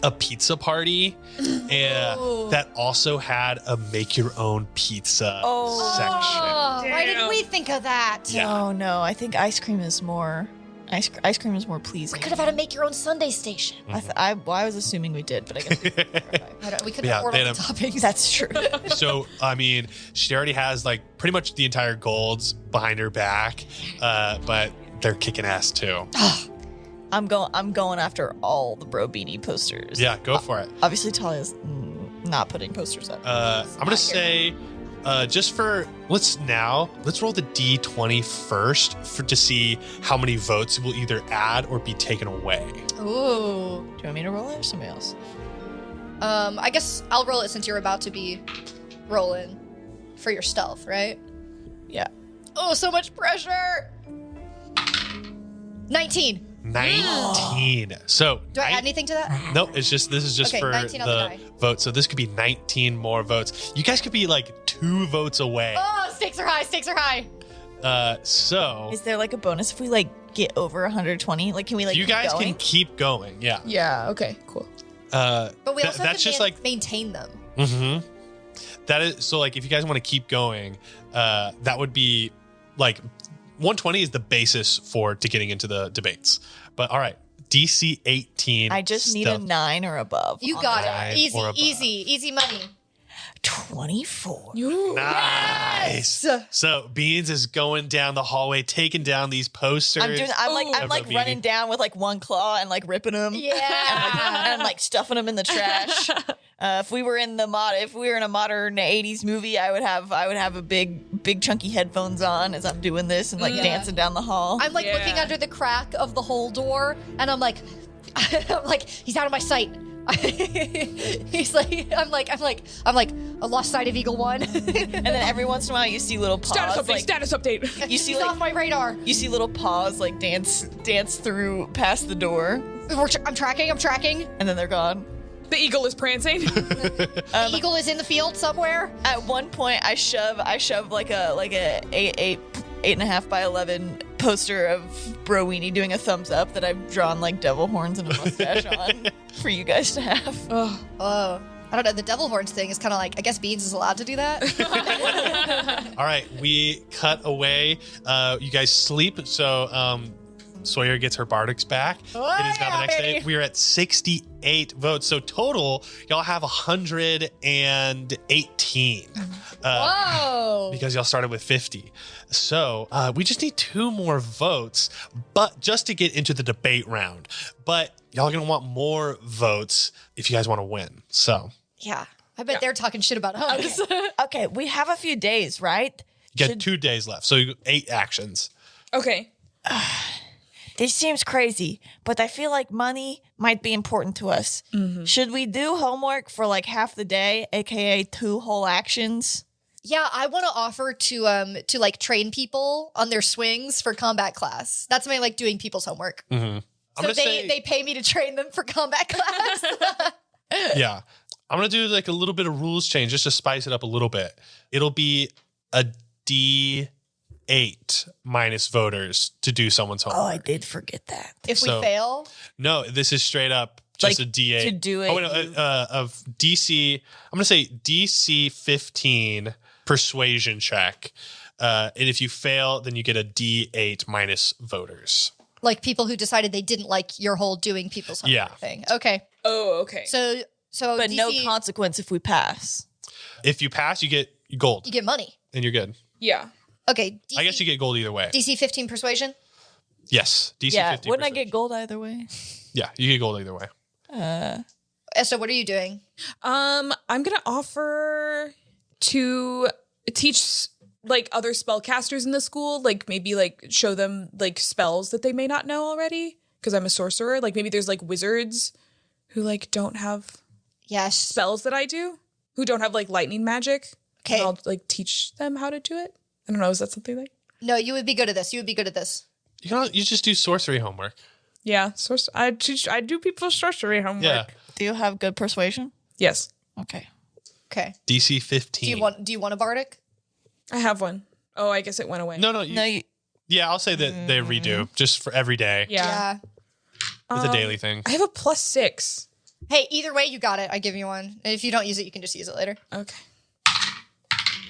a pizza party that also had a make your own pizza section. Oh, why Damn. didn't we think of that? Yeah. Oh no, I think ice cream is more pleasing. Could have had a make your own Sunday station. I was assuming we did, but I guess We couldn't Yeah, afford they all the had toppings. that's true. So, I mean, she already has like pretty much the entire golds behind her back, but they're kicking ass too. I'm going after all the Brobini posters. Yeah, go for it. Obviously, Talia's not putting posters up. I'm gonna say, let's roll the D20 first to see how many votes will either add or be taken away. Ooh. Do you want me to roll it or somebody else? I guess I'll roll it since you're about to be rolling for your stealth, right? Yeah. Oh, so much pressure. 19. 19. So Do I add anything to that? No, this is just Okay, for 19 on the the die. vote. So this could be 19 more votes. You guys could be like 2 votes away. Oh, stakes are high. Stakes are high. So Is there like a bonus if we like get over 120? Like, can we like you keep guys going? can keep going. Yeah. Yeah. Okay. Cool. But we also have that's to just like maintain them. mm-hmm. That is so like if you guys want to keep going, that would be like 120 is the basis to getting into the debates. But all right, DC 18. I just need a 9 or above. You on got that. it. 9 Easy, or above. easy money. 24. Nice. So Beans is going down the hallway, taking down these posters. I'm like Brobini. running down with like one claw and like ripping them. Yeah. and like stuffing them in the trash. If we were in a modern 80s movie, I would have a big chunky headphones on as I'm doing this and like dancing down the hall. I'm like looking under the crack of the whole door, and I'm like, he's out of my sight. He's like, I'm like, I lost sight of Eagle One. And then every once in a while you see little paws Status update. you see He's like off my radar. you see little paws like dance through past the door I'm tracking. and then they're gone. The eagle is prancing. The eagle is in the field somewhere. At one point I shove like a 8.5 by 11 poster of Browini doing a thumbs up that I've drawn like devil horns and a mustache on for you guys to have. Oh. Oh, I don't know. The devil horns thing is kind of like, I guess Beans is allowed to do that. All right, we cut away. You guys sleep. So Sawyer gets her Bardics back. It is now the yeah, next day. baby. We are at 68 votes. So total, y'all have 118. Whoa. Because y'all started with 50. So we just need 2 more votes, but just to get into the debate round. But y'all are going to want more votes if you guys want to win. So Yeah. I bet they're talking shit about us. Okay, we have a few days, right? you got 2 days left. So 8 actions. Okay. This seems crazy, but I feel like money might be important to us. Should we do homework for like half the day, aka 2 whole actions? Yeah, I want to offer to like train people on their swings for combat class. That's my like doing people's homework. Mm-hmm. So they pay me to train them for combat class. Yeah. I'm going to do like a little bit of rules change just to spice it up a little bit. It'll be a D8 minus voters to do someo's homework. Oh, I did forget that. If we So- fail, No, this is straight up just Like, a D8. to do it, Oh, wait, no, of DC, I'm going to say DC 15 persuasion check. And if you fail, then you get a D8 minus voters. Like people who decided they didn't like your whole doing people's homework thing. Okay. Oh, okay. So But DC, no consequence if we pass. If you pass, you get gold, you get money. and you're good. Yeah. Okay. DC, I guess you get gold either way. DC 15 persuasion. Yes, DC Yeah, 50. wouldn't I get gold either way? Yeah, you get gold either way. Esta, what are you doing? I'm gonna offer to teach like other spellcasters in the school, like maybe like show them like spells that they may not know already. Because I'm a sorcerer. Like maybe there's like wizards who like don't have Yes. spells that I do, who don't have like lightning magic. Okay. And I'll like teach them how to do it. I don't know. Is that something like? No, you would be good at this. You just do sorcery homework. Yeah, I do people's sorcery homework. Yeah, Do you have good persuasion? Yes, Okay. Okay. DC 15. Do you want a bardic? I have one. Oh, I guess it went away. No, You, I'll say that they redo just for every day. Yeah. It's a daily thing. I have a +6. Hey, either way, you got it. I give you one. And if you don't use it, you can just use it later. Okay.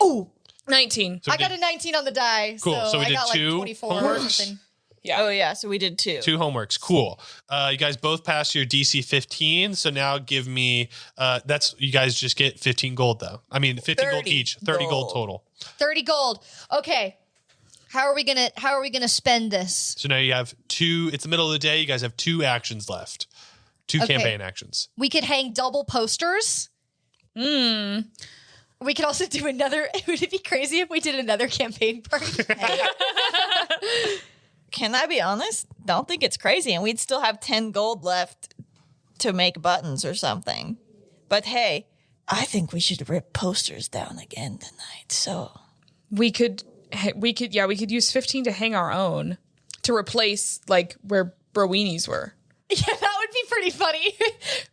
Ooh, 19. So we I got did a 19 on the die. Cool. So we I did got like 2 24 or homeworks? something. Yeah. Oh, yeah, so we did 2. 2 homeworks. Cool. You guys both passed your DC 15. So now give me, you guys just get 15 gold though. I mean, 15 gold 30 each, 30 gold gold. total. 30 gold. Okay. How are we gonna spend this? So now you have 2, it's the middle of the day. You guys have 2 actions left. 2 Okay. campaign actions. We could hang double posters. We could also do another. Would it be crazy if we did another campaign party? Can I be honest? Don't think it's crazy. And we'd still have 10 gold left to make buttons or something. But hey, I think we should rip posters down again tonight. So We could use 15 to hang our own to replace like where Broweenies were. Yeah, that would be pretty funny.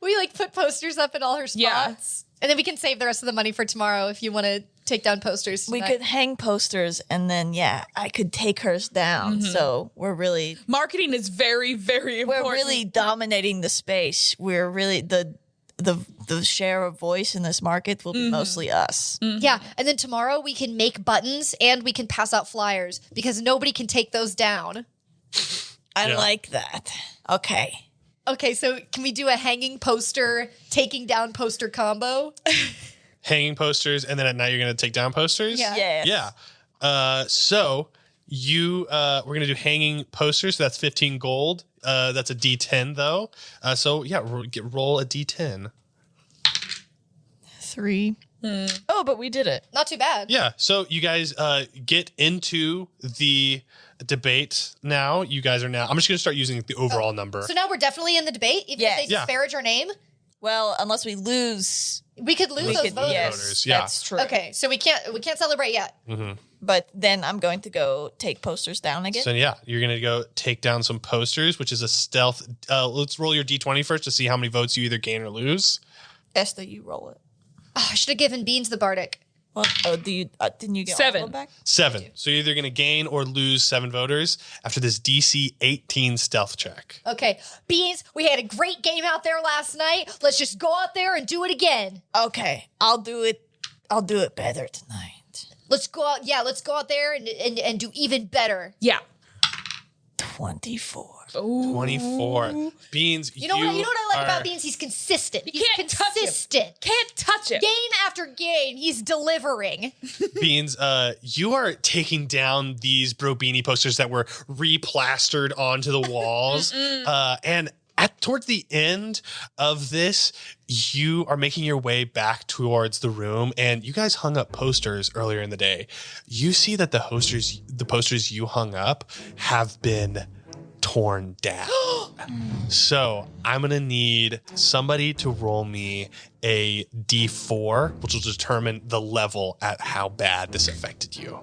We like put posters up in all her spots. Yeah. And then we can save the rest of the money for tomorrow if you want to take down posters we tonight. could hang posters and then, I could take hers down. So we're really Marketing is very, very important. We're really dominating the space. We're really the share of voice in this market will be mostly us. Yeah, and then tomorrow we can make buttons and we can pass out flyers because nobody can take those down. I Yeah. like that. Okay. Okay, so can we do a hanging poster, taking down poster combo? Hanging posters, and then at night you're going to take down posters? Yeah. Yes. Yeah. So we're going to do hanging posters. So that's 15 gold. That's a D10 though. Roll a D10. 3. Oh, but we did it. Not too bad. Yeah. So you guys get into the debate now. You guys are now. I'm just going to start using the overall number. So now we're definitely in the debate, even Yes. if they Yeah. disparage our name. Well, unless we lose, We could lose those voters. Voters, yeah. that's true. Okay, so we can't celebrate yet. But then I'm going to go take posters down again. So yeah, you're going to go take down some posters, which is a stealth. Let's roll your D20 first to see how many votes you either gain or lose. Esther, you roll it. Oh, I should have given Beans the Bardic. Well, didn't you get 7. all of them back? 7. So you're either going to gain or lose 7 voters after this DC 18 stealth check. Okay, Beans, we had a great game out there last night. Let's just go out there and do it again. Okay, I'll do it. I'll do it better tonight. Let's go out. Yeah, let's go out there and do even better. Yeah. 24. 24. Beans, You know what I like are- about Beans? He's consistent. He's can't touch him. consistent. Can't touch it. Game after game, he's delivering. Beans, you are taking down these Brobini posters that were replastered onto the walls. And towards the end of this, you are making your way back towards the room, and you guys hung up posters earlier in the day. You see that the posters you hung up have been torn down. So I'm gonna need somebody to roll me a D4, which will determine the level at how bad this affected you.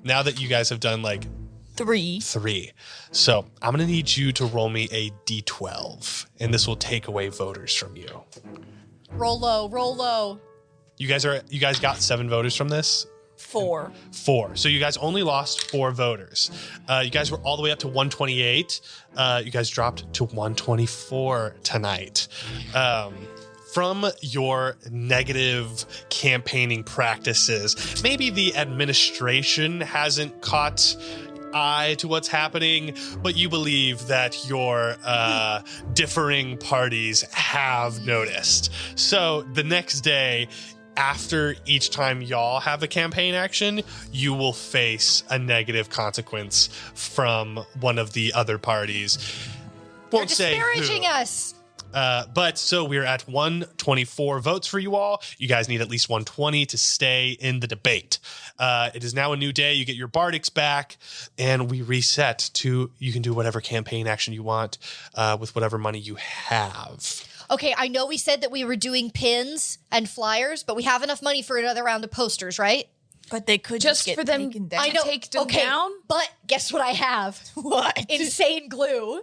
Now that you guys have done like 3. 3. So I'm gonna need you to roll me a D12, and this will take away voters from you. Roll low, roll low. You guys got 7 voters from this? 4. 4. So you guys only lost 4 voters. You guys were all the way up to 128. You guys dropped to 124 tonight. From your negative campaigning practices, maybe the administration hasn't caught eye to what's happening, but you believe that your differing parties have noticed. So the next day, after each time y'all have a campaign action, you will face a negative consequence from one of the other parties. Won't say who. Disparaging us. But so we're at 124 votes for you all. You guys need at least 120 to stay in the debate. It is now a new day. You get your Bardics back, and we reset to you can do whatever campaign action you want with whatever money you have. Okay, I know we said that we were doing pins and flyers, but we have enough money for another round of posters, right? But they could Just get for them taken down. I know. take them okay, down? but guess what I have? What? Insane glue.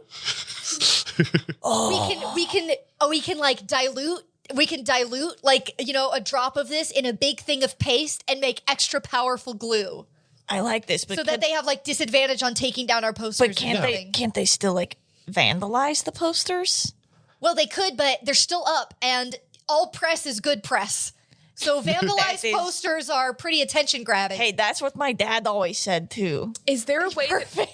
We can like dilute. We can dilute like, you know, a drop of this in a big thing of paste and make extra powerful glue. I like this, but So that they have like disadvantage on taking down our posters. But can't and they? everything. Can't they still like vandalize the posters? Well, they could, but they're still up, and all press is good press. So vandalized That is- posters are pretty attention grabbing. Hey, that's what my dad always said too. Is there a way?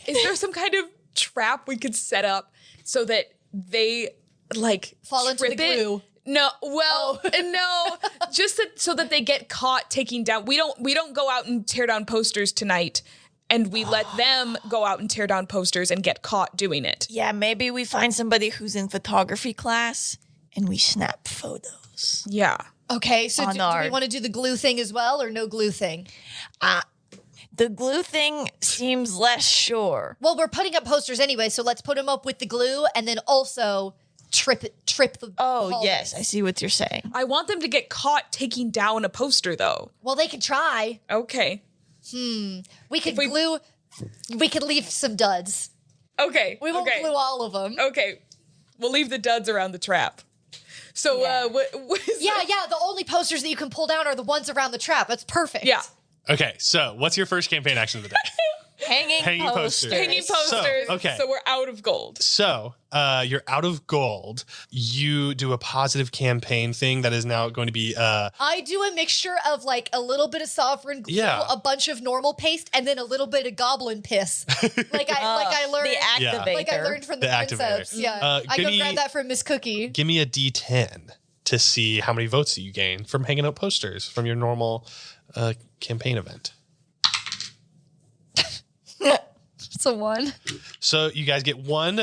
Is there some kind of trap we could set up so that they like Fall into the trip it? glue. No, well, no, just so that they get caught taking down. We don't go out and tear down posters tonight, and we let them go out and tear down posters and get caught doing it. Yeah, maybe we find somebody who's in photography class and we snap photos. Yeah. Okay, so On do our- we want to do the glue thing as well, or no glue thing? The glue thing seems less sure. Well, we're putting up posters anyway, so let's put them up with the glue, and then also trip the. Oh, hallways. yes, I see what you're saying. I want them to get caught taking down a poster, though. Well, they can try. Okay. We could we- glue. We could leave some duds. Okay. We won't okay. glue all of them. Okay. We'll leave the duds around the trap. So, Yeah. The only posters that you can pull down are the ones around the trap. That's perfect. Yeah. Okay, so what's your first campaign action of the day? Hanging posters. Hanging posters. okay. So we're out of gold. So you're out of gold. You do a positive campaign thing that is now going to be I do a mixture of like a little bit of sovereign glue, Yeah. a bunch of normal paste, and then a little bit of goblin piss. like I learned. The activator. Like I learned from the, The activator. princess. Yeah. I give go me- grab that from Miss Cookie. give me a D10 to see how many votes you gain from hanging out posters from your normal campaign event. It's a 1. So you guys get one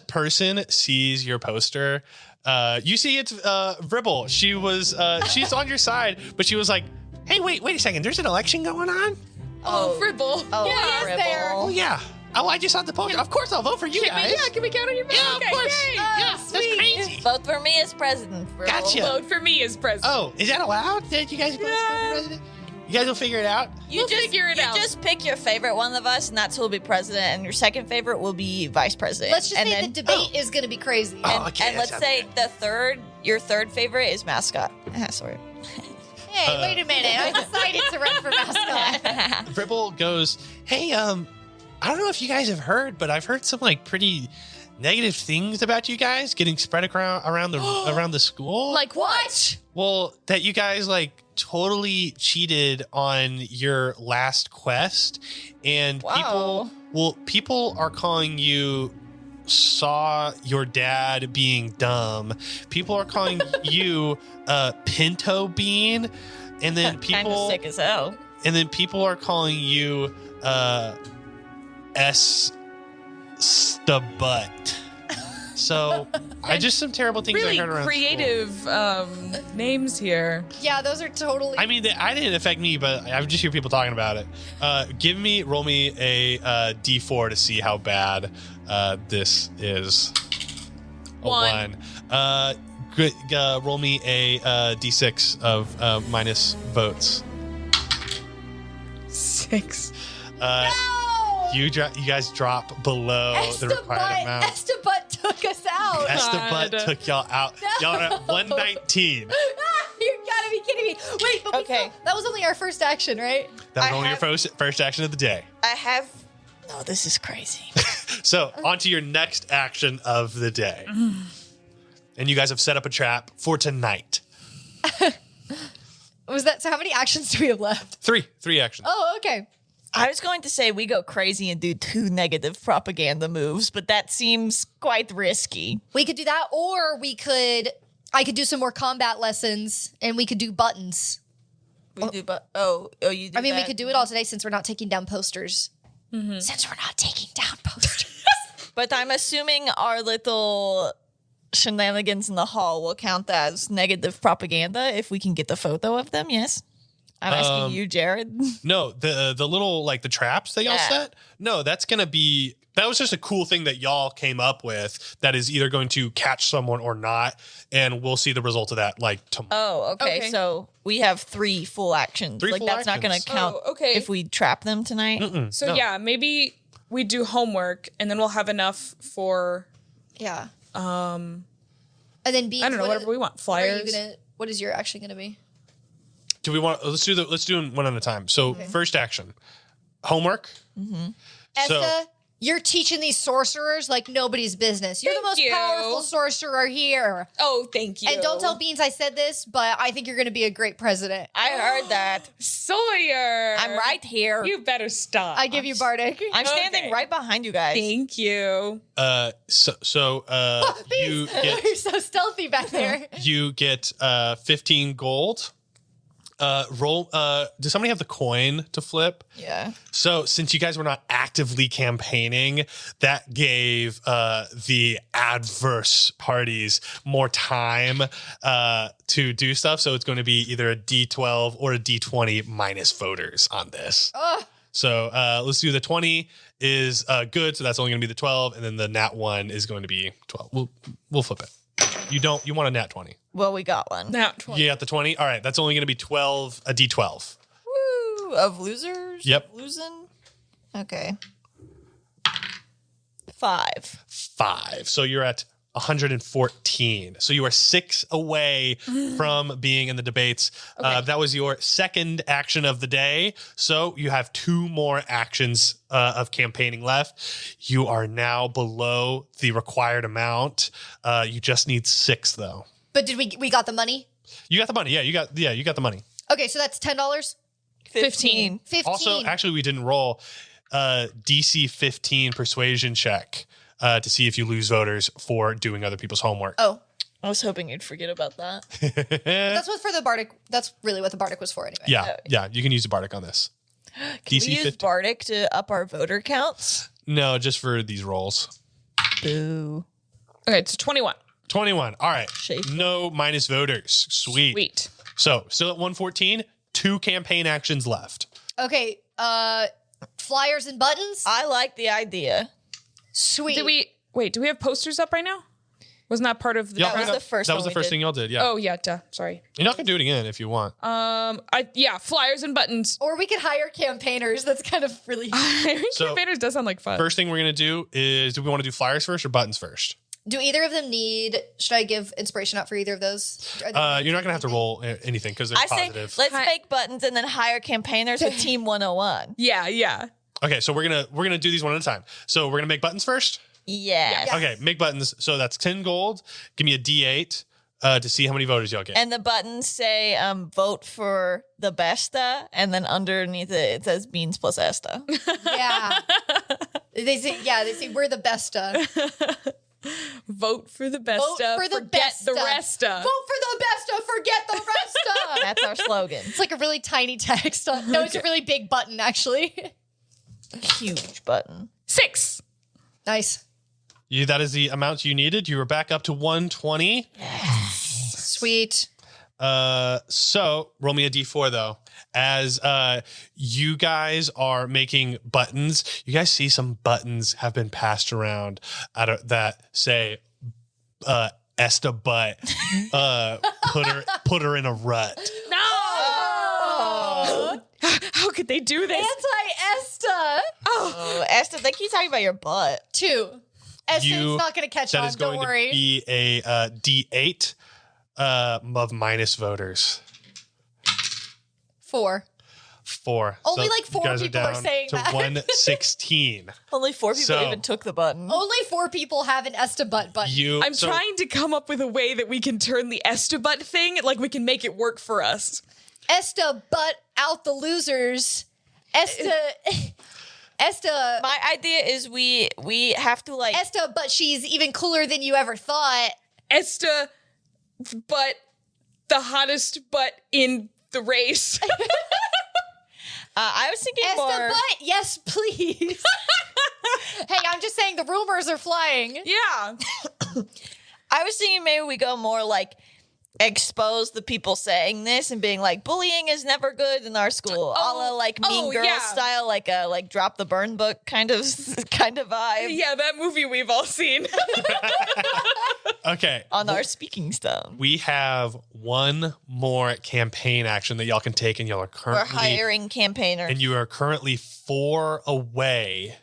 person sees your poster. You see it's Vribble. She's on your side, but she was like, "Hey, wait a second. There's an election going on." Oh, Fribble. Oh, Yeah, Fribble. there. Oh yeah. Oh, I just saw the poster. Of course, I'll vote for you guys. Can we count on your vote? Yeah, Okay, of course. yay. Yeah, that's crazy. Vote for me as president. Fribble. Gotcha. Vote for me as president. Oh, is that allowed? That you guys vote for president? You guys will figure it out. We'll figure it out. You just pick your favorite one of us, and that's who will be president, and your second favorite will be vice president. Let's just and say then, the debate is going to be crazy. Oh, okay, and that let's sounds say good. your third favorite is mascot. Sorry. Hey, wait a minute. I decided to run for mascot. Vribble goes, "Hey, I don't know if you guys have heard, but I've heard some like pretty negative things about you guys getting spread around the school. Like what? Well, that you guys like totally cheated on your last quest, and Wow. people are calling you saw your dad being dumb. People are calling you Pinto Bean, and then Kind of people sick as hell. and then people are calling you Esta-butt. So I just some terrible things Really I heard around school. creative names here. Yeah, those are totally. I mean, I didn't affect me, but I just hear people talking about it. Roll me a D4 to see how bad this is. A One. Roll me a D6 of minus votes. 6. You guys drop below the required amount. Esta-butt took us out. Esta-butt God. took y'all out. Y'all are at 119. You gotta be kidding me. Wait, but Okay. that was only our first action, right? That was I only your have- first action of the day. I have. No, this is crazy. So on to your next action of the day. And you guys have set up a trap for tonight. Was that so? How many actions do we have left? 3 actions. Oh, okay. I was going to say we go crazy and do 2 negative propaganda moves, but that seems quite risky. We could do that, or I could do some more combat lessons, and we could do buttons. We do, but you do. I mean, we that? could do it all today since we're not taking down posters. Since we're not taking down posters. But I'm assuming our little shenanigans in the hall will count as negative propaganda if we can get the photo of them. Yes, I'm asking you, Jared. No, the little like the traps that y'all set. No, that's gonna be. That was just a cool thing that y'all came up with that is either going to catch someone or not, and we'll see the result of that like tomorrow. Oh, okay. So we have 3 full actions. 3 full that's not going to actions. count okay. if we trap them tonight. So No. yeah, maybe we do homework and then we'll have enough for Yeah. And then Beans, I don't know, whatever we want. Flyers. What is your action gonna be? Do we want? Let's do them one at a time. So first action, homework. Esta, you're teaching these sorcerers like nobody's business. You're the most Thank you. powerful sorcerer here. Oh, thank you. And don't tell Beans I said this, but I think you're gonna be a great president. I heard that. Sawyer. I'm right here. You better stop. I give you Bardic. I'm standing Okay. right behind you guys. Thank you. You get You're so stealthy back there. 15 gold. Roll. Does somebody have the coin to flip? Yeah. So since you guys were not actively campaigning, that gave the adverse parties more time to do stuff. So it's going to be either a D12 or a D20 minus voters on this. So let's do the 20 is good. So that's only going to be the 12. And then the nat 1 is going to be 12. We'll flip it. You want a nat 20. Well, we got one. Now 20. You got the 20? All right. That's only going to be 12, a D12. Woo! Of losers? Yep. Losing? Okay. 5. 5. So you're at 114. So you are 6 away from being in the debates. That was your second action of the day. So you have 2 more actions of campaigning left. You are now below the required amount. You just need 6 though. But did we got the money? You got the money. Yeah, you got the money. Okay, so that's $10. 15. 15. Also, actually, we didn't roll DC 15 persuasion check to see if you lose voters for doing other people's homework. Oh, I was hoping you'd forget about that. that's what for the Bardic. That's really what the Bardic was for anyway. Yeah, you can use the Bardic on this. Can DC we use 15. Bardic to up our voter counts? No, just for these rolls. Boo. Okay, it's 21. 21. All right. Shape. No minus voters. Sweet. Sweet. So still at 114, 2 campaign actions left. Okay, flyers and buttons. I like the idea. Sweet. Do we have posters up right now? Wasn't that part of the Yeah, was the first that one was the we first did. thing y'all did. Yeah. Oh yeah, duh. Sorry. You're not going to do it again if you want. Flyers and buttons. Or we could hire campaigners. That's kind of really. So- Campaigners does sound like fun. First thing we're going to do is, do we want to do flyers first or buttons first? Do either of them need? Should I give inspiration out for either of those? Are they- You're not going to have to roll anything because they're I say positive. let's Hi. make buttons and then hire campaigners with Team 101. Yeah. Okay, so we're gonna do these one at a time. So we're gonna make buttons first. Yes. Yeah. Okay, make buttons. So that's 10 gold. Give me a D8 to see how many voters y'all get. And the buttons say vote for the Besta, and then underneath it says Beans plus Esta. Yeah. They say we're the besta. Vote for the besta. Vote for the forget besta. the resta. Vote for the besta. Forget the resta. That's our slogan. It's like a really tiny text. No, it's a really big button actually. Huge button. 6. Nice. That is the amount you needed. You were back up to 120. Sweet. So roll me a D4 though. As you guys are making buttons, you guys see some buttons have been passed around that say Esta butt. Put her in a rut. No. How could they do this? Anti-Esta. Oh, Esta, they keep talking about your butt. 2. Esta's You- not going to catch That on. is Don't going worry. to be a D8 of minus voters. 4. 4. Only like 4 you guys people are down saying to that. 116. Only 4 people So- even took the button. Only 4 people have an Esta butt button. I'm trying to come up with a way that we can turn the Estabutt thing, like we can make it work for us. Esta butt out the losers Esta, My idea is we have to like Esta, but she's even cooler than you ever thought. Esta, but the hottest butt in the race. I was thinking Esta, more. but yes, please. Hey, I'm just saying the rumors are flying. Yeah. I was thinking maybe we go more like expose the people saying this and being like bullying is never good in our school, a la like Mean Girls style, like a like Drop the Burn book kind of vibe. Yeah, that movie we've all seen. Okay. On our speaking stone. We have one more campaign action that y'all can take, and y'all are We're currently hiring campaigners. and you are currently 4 away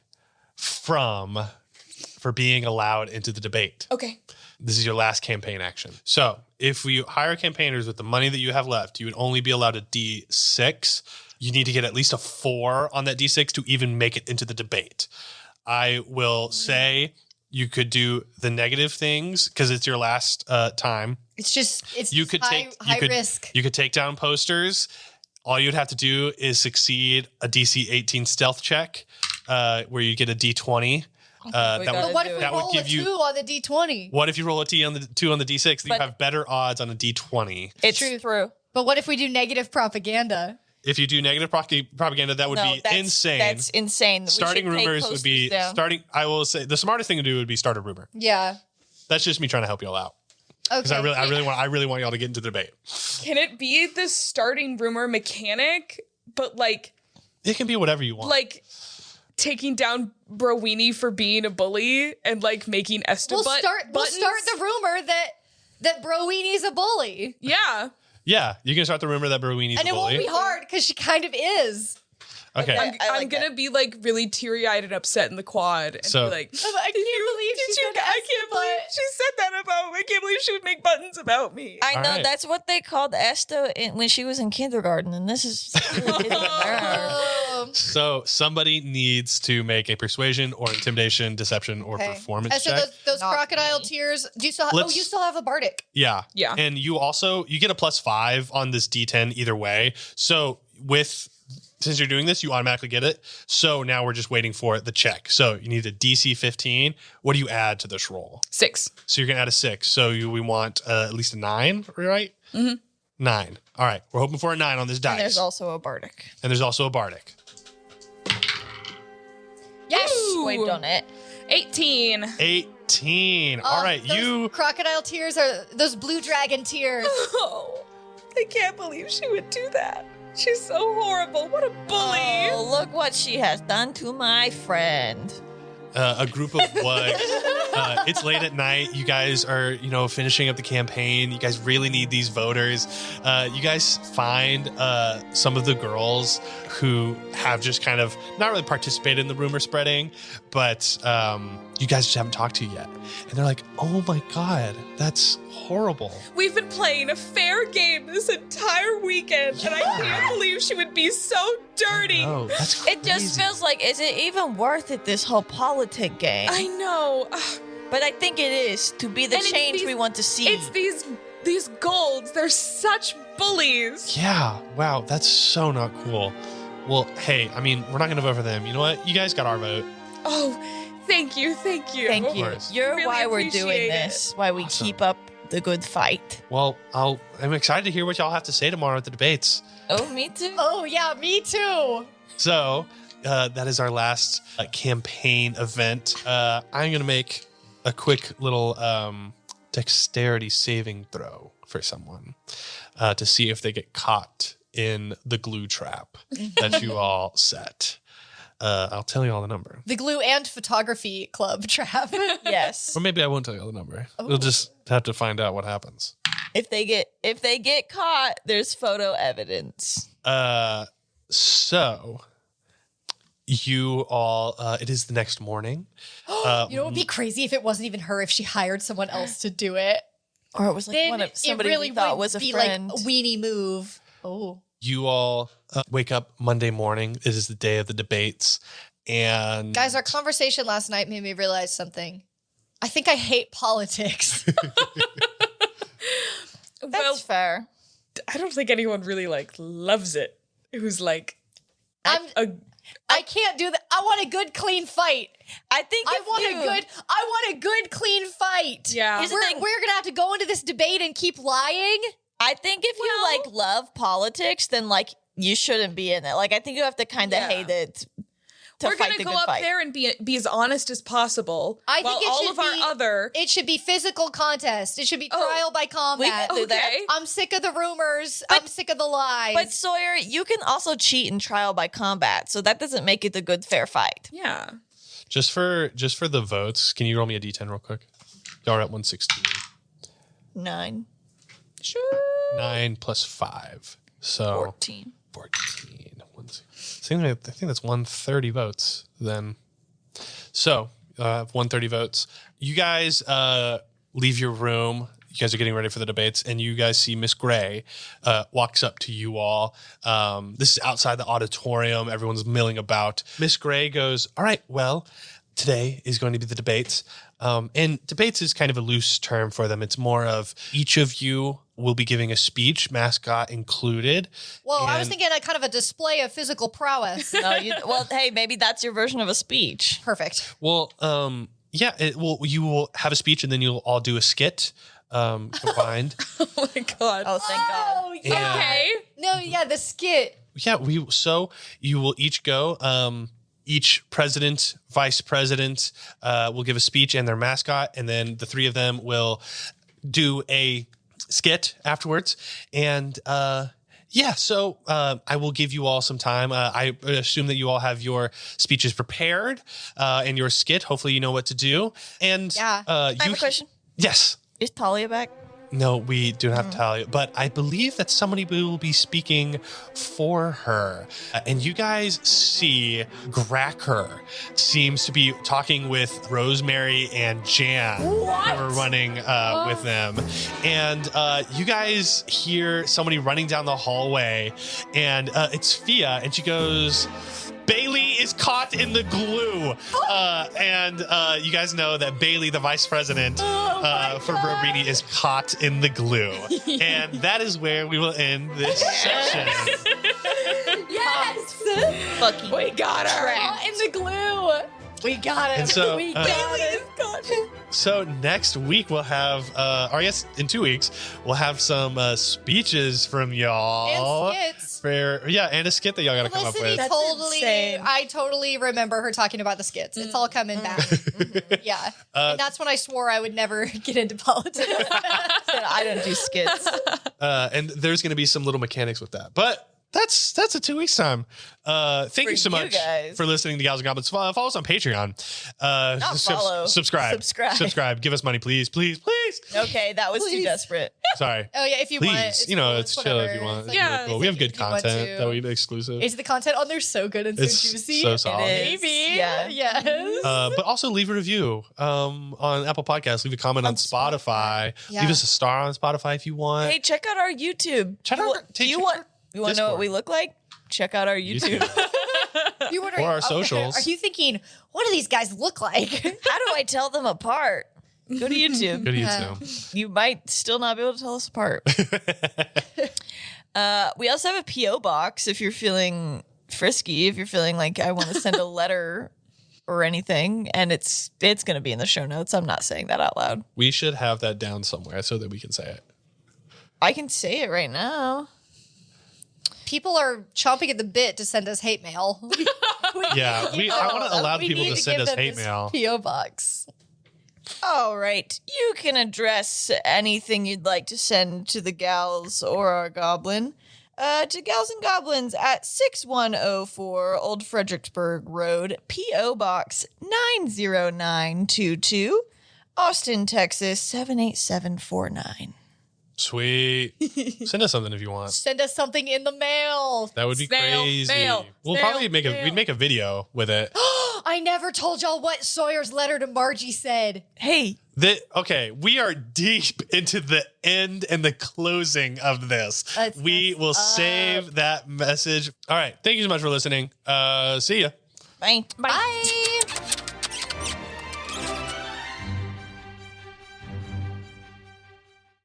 for being allowed into the debate. Okay. This is your last campaign action. So if we hire campaigners with the money that you have left, you would only be allowed a D6. You need to get at least a 4 on that D6 to even make it into the debate. I will say you could do the negative things because it's your last time. It's just high risk. You could take down posters. All you'd have to do is succeed a DC 18 stealth check, where you get a D20. gotta But what if we that would roll give a you- 2 on the D20? What if you roll a 2 on the D6? You But- have better odds on a D20. It's True. true. But what if we do negative propaganda? If you do negative propaganda, that would No, be that's insane. That's insane. We Starting should take rumors would be posters down. starting. I will say the smartest thing to do would be start a rumor. Yeah. That's just me trying to help y'all out because Okay. I really want y'all to get into the debate. Can it be the starting rumor mechanic, but like It can be whatever you want. taking down Browini for being a bully and like making Esta We'll buttons? start the rumor that Browini's a bully. Yeah. Yeah, you can start the rumor that Berwini's And a it won't bully. be hard because she kind of is. Okay. Okay. I like I'm gonna be like really teary-eyed and upset in the quad and So- be like, I can't believe she said I can't believe she said that about me. I can't believe she would make buttons about me. I All know right. that's what they called Esta when she was in kindergarten, and this is really hitting her. So somebody needs to make a persuasion or intimidation, deception, or performance So check. those Not crocodile me. tears. Do you still have? Let's- you still have a bardic. Yeah. Yeah. And you get a +5 on this D10 either way. So since you're doing this, you automatically get it. So now we're just waiting for the check. So you need a DC 15. What do you add to this roll? 6. So you're going to add a 6. So we want at least a 9, right? Mm-hmm. 9. All right. We're hoping for a 9 on this dice. And there's also a bardic. And there's also a bardic. Yes. Ooh. Wait on it. 18. 18. All right. Those crocodile tears are those blue dragon tears. Oh, I can't believe she would do that. She's so horrible. What a bully. Oh, look what she has done to my friend. A group of what? It's late at night. You guys are, finishing up the campaign. You guys really need these voters. You guys find some of the girls who have just kind of not really participated in the rumor spreading, but you guys just haven't talked to yet. And they're like, "Oh my God, that's horrible." We've been playing a fair game this entire weekend, and I can't believe she would be so dirty. Oh, that's crazy. It just feels like, is it even worth it, this whole politic game? I know. But I think it is, to be the And it's change these- we want to see. It's these golds. They're such bullies. Yeah. Wow, that's so not cool. Well, hey, I mean, we're not going to vote for them. You know what? You guys got our vote. Oh, thank you. Thank you. Thank you. course. You're Really why we're appreciate doing it. this, why we Awesome. keep up the good fight. Well, I'm excited to hear what y'all have to say tomorrow at the debates. Oh, me too. Oh yeah, me too. So that is our last campaign event. I'm going to make a quick little dexterity saving throw for someone to see if they get caught in the glue trap that you all set. I'll tell you all the number. The glue and photography club trap. Yes. Or maybe I won't tell you all the number. We'll just have to find out what happens. If they get caught, there's photo evidence. So you all, it is the next morning. You know what would be crazy if it wasn't even her, if she hired someone else to do it. Or it was like Then one of it somebody really we thought would was a be friend. like a weenie move. Oh. You all wake up Monday morning. It is the day of the debates. And Guys, our conversation last night made me realize something. I think I hate politics. That's fair. I don't think anyone really like loves it. It was like, I can't do that. I want a good, clean fight. I think I want a good, clean fight. Yeah. We're gonna have to go into this debate and keep lying. I think if you like love politics, then like you shouldn't be in it. Like I think you have to kind of hate it. We're going to go up there and be as honest as possible. I think it should be physical contest. It should be trial by combat. We can do that. I'm sick of the rumors. I'm sick of the lies. But Sawyer, you can also cheat in trial by combat, so that doesn't make it a good fair fight. Yeah. Just for the votes, can you roll me a d10 real quick? Y'all are at 116. 9. Sure. 9 plus 5. So 14. 14. I think that's 130 votes then. So 130 votes. You guys leave your room. You guys are getting ready for the debates, and you guys see Miss Gray walks up to you all. This is outside the auditorium. Everyone's milling about. Miss Gray goes, all right, well, today is going to be the debates. And debates is kind of a loose term for them. It's more of each of you will be giving a speech, mascot included. Well, I was thinking a kind of a display of physical prowess. Well, hey, maybe that's your version of a speech. Perfect. Well, you will have a speech, and then you'll all do a skit combined. Oh my God. Oh, thank God. Oh, yeah. Okay. No, yeah, the skit. Yeah, so you will each go. Each president, vice president will give a speech and their mascot, and then the three of them will do a skit afterwards. And so I will give you all some time. I assume that you all have your speeches prepared and your skit. Hopefully you know what to do. And I have a question. Yes. Is Talia back? No, we do not have Talia, but I believe that somebody will be speaking for her. And you guys see Gracker seems to be talking with Rosemary and Jan, who are running with them. And you guys hear somebody running down the hallway, and it's Fia, and she goes, Bailey is caught in the glue. And you guys know that Bailey, the vice president for Robrini, is caught in the glue. And that is where we will end this section. Yes! Fucking We got her. Caught in the glue. We got it. And so, we got it. So next week we'll have, or I guess in 2 weeks, we'll have some speeches from y'all. And skits. And a skit that y'all got to come up Felicity with. I totally remember her talking about the skits. It's all coming back. Yeah. And that's when I swore I would never get into politics. I don't do skits. And there's going to be some little mechanics with that. But that's a 2 weeks time. Thank you so much for listening to Gals and Goblins. Follow us on Patreon. Subscribe. Give us money, please. Okay, that was too desperate. Sorry. Oh yeah, if you Please. want. It's chill if you want. It's Yeah. Cool. We have good if you want content to. that we exclusive. Is the content on there so good and so It's juicy? so solid. It is. Maybe. Yeah. Yes. But also leave a review on Apple Podcasts. Leave a comment on Spotify. Yeah. Leave us a star on Spotify if you want. Hey, check out our YouTube. You want to know Discord. what we look like? Check out our YouTube. You wondering, Or our socials. Are you thinking, what do these guys look like? How do I tell them apart? Go to YouTube. Go to YouTube. You might still not be able to tell us apart. We also have a P.O. box if you're feeling frisky, if you're feeling like I want to send a letter or anything, and it's going to be in the show notes. I'm not saying that out loud. We should have that down somewhere so that we can say it. I can say it right now. People are chomping at the bit to send us hate mail. Yeah, I want to allow people to send us hate mail. P.O. box. All right. You can address anything you'd like to send to the gals or our goblin. To Gals and Goblins at 6104 Old Fredericksburg Road, P.O. Box 90922, Austin, Texas 78749. Sweet. Send us something if you want. Send us something in the mail. That would be Snail, crazy. mail, We'll snail, probably make mail. we'd make a video with it. I never told y'all what Sawyer's letter to Margie said. Hey, Okay, we are deep into the end and the closing of this. We will save that message. All right. Thank you so much for listening. See ya. bye. Bye.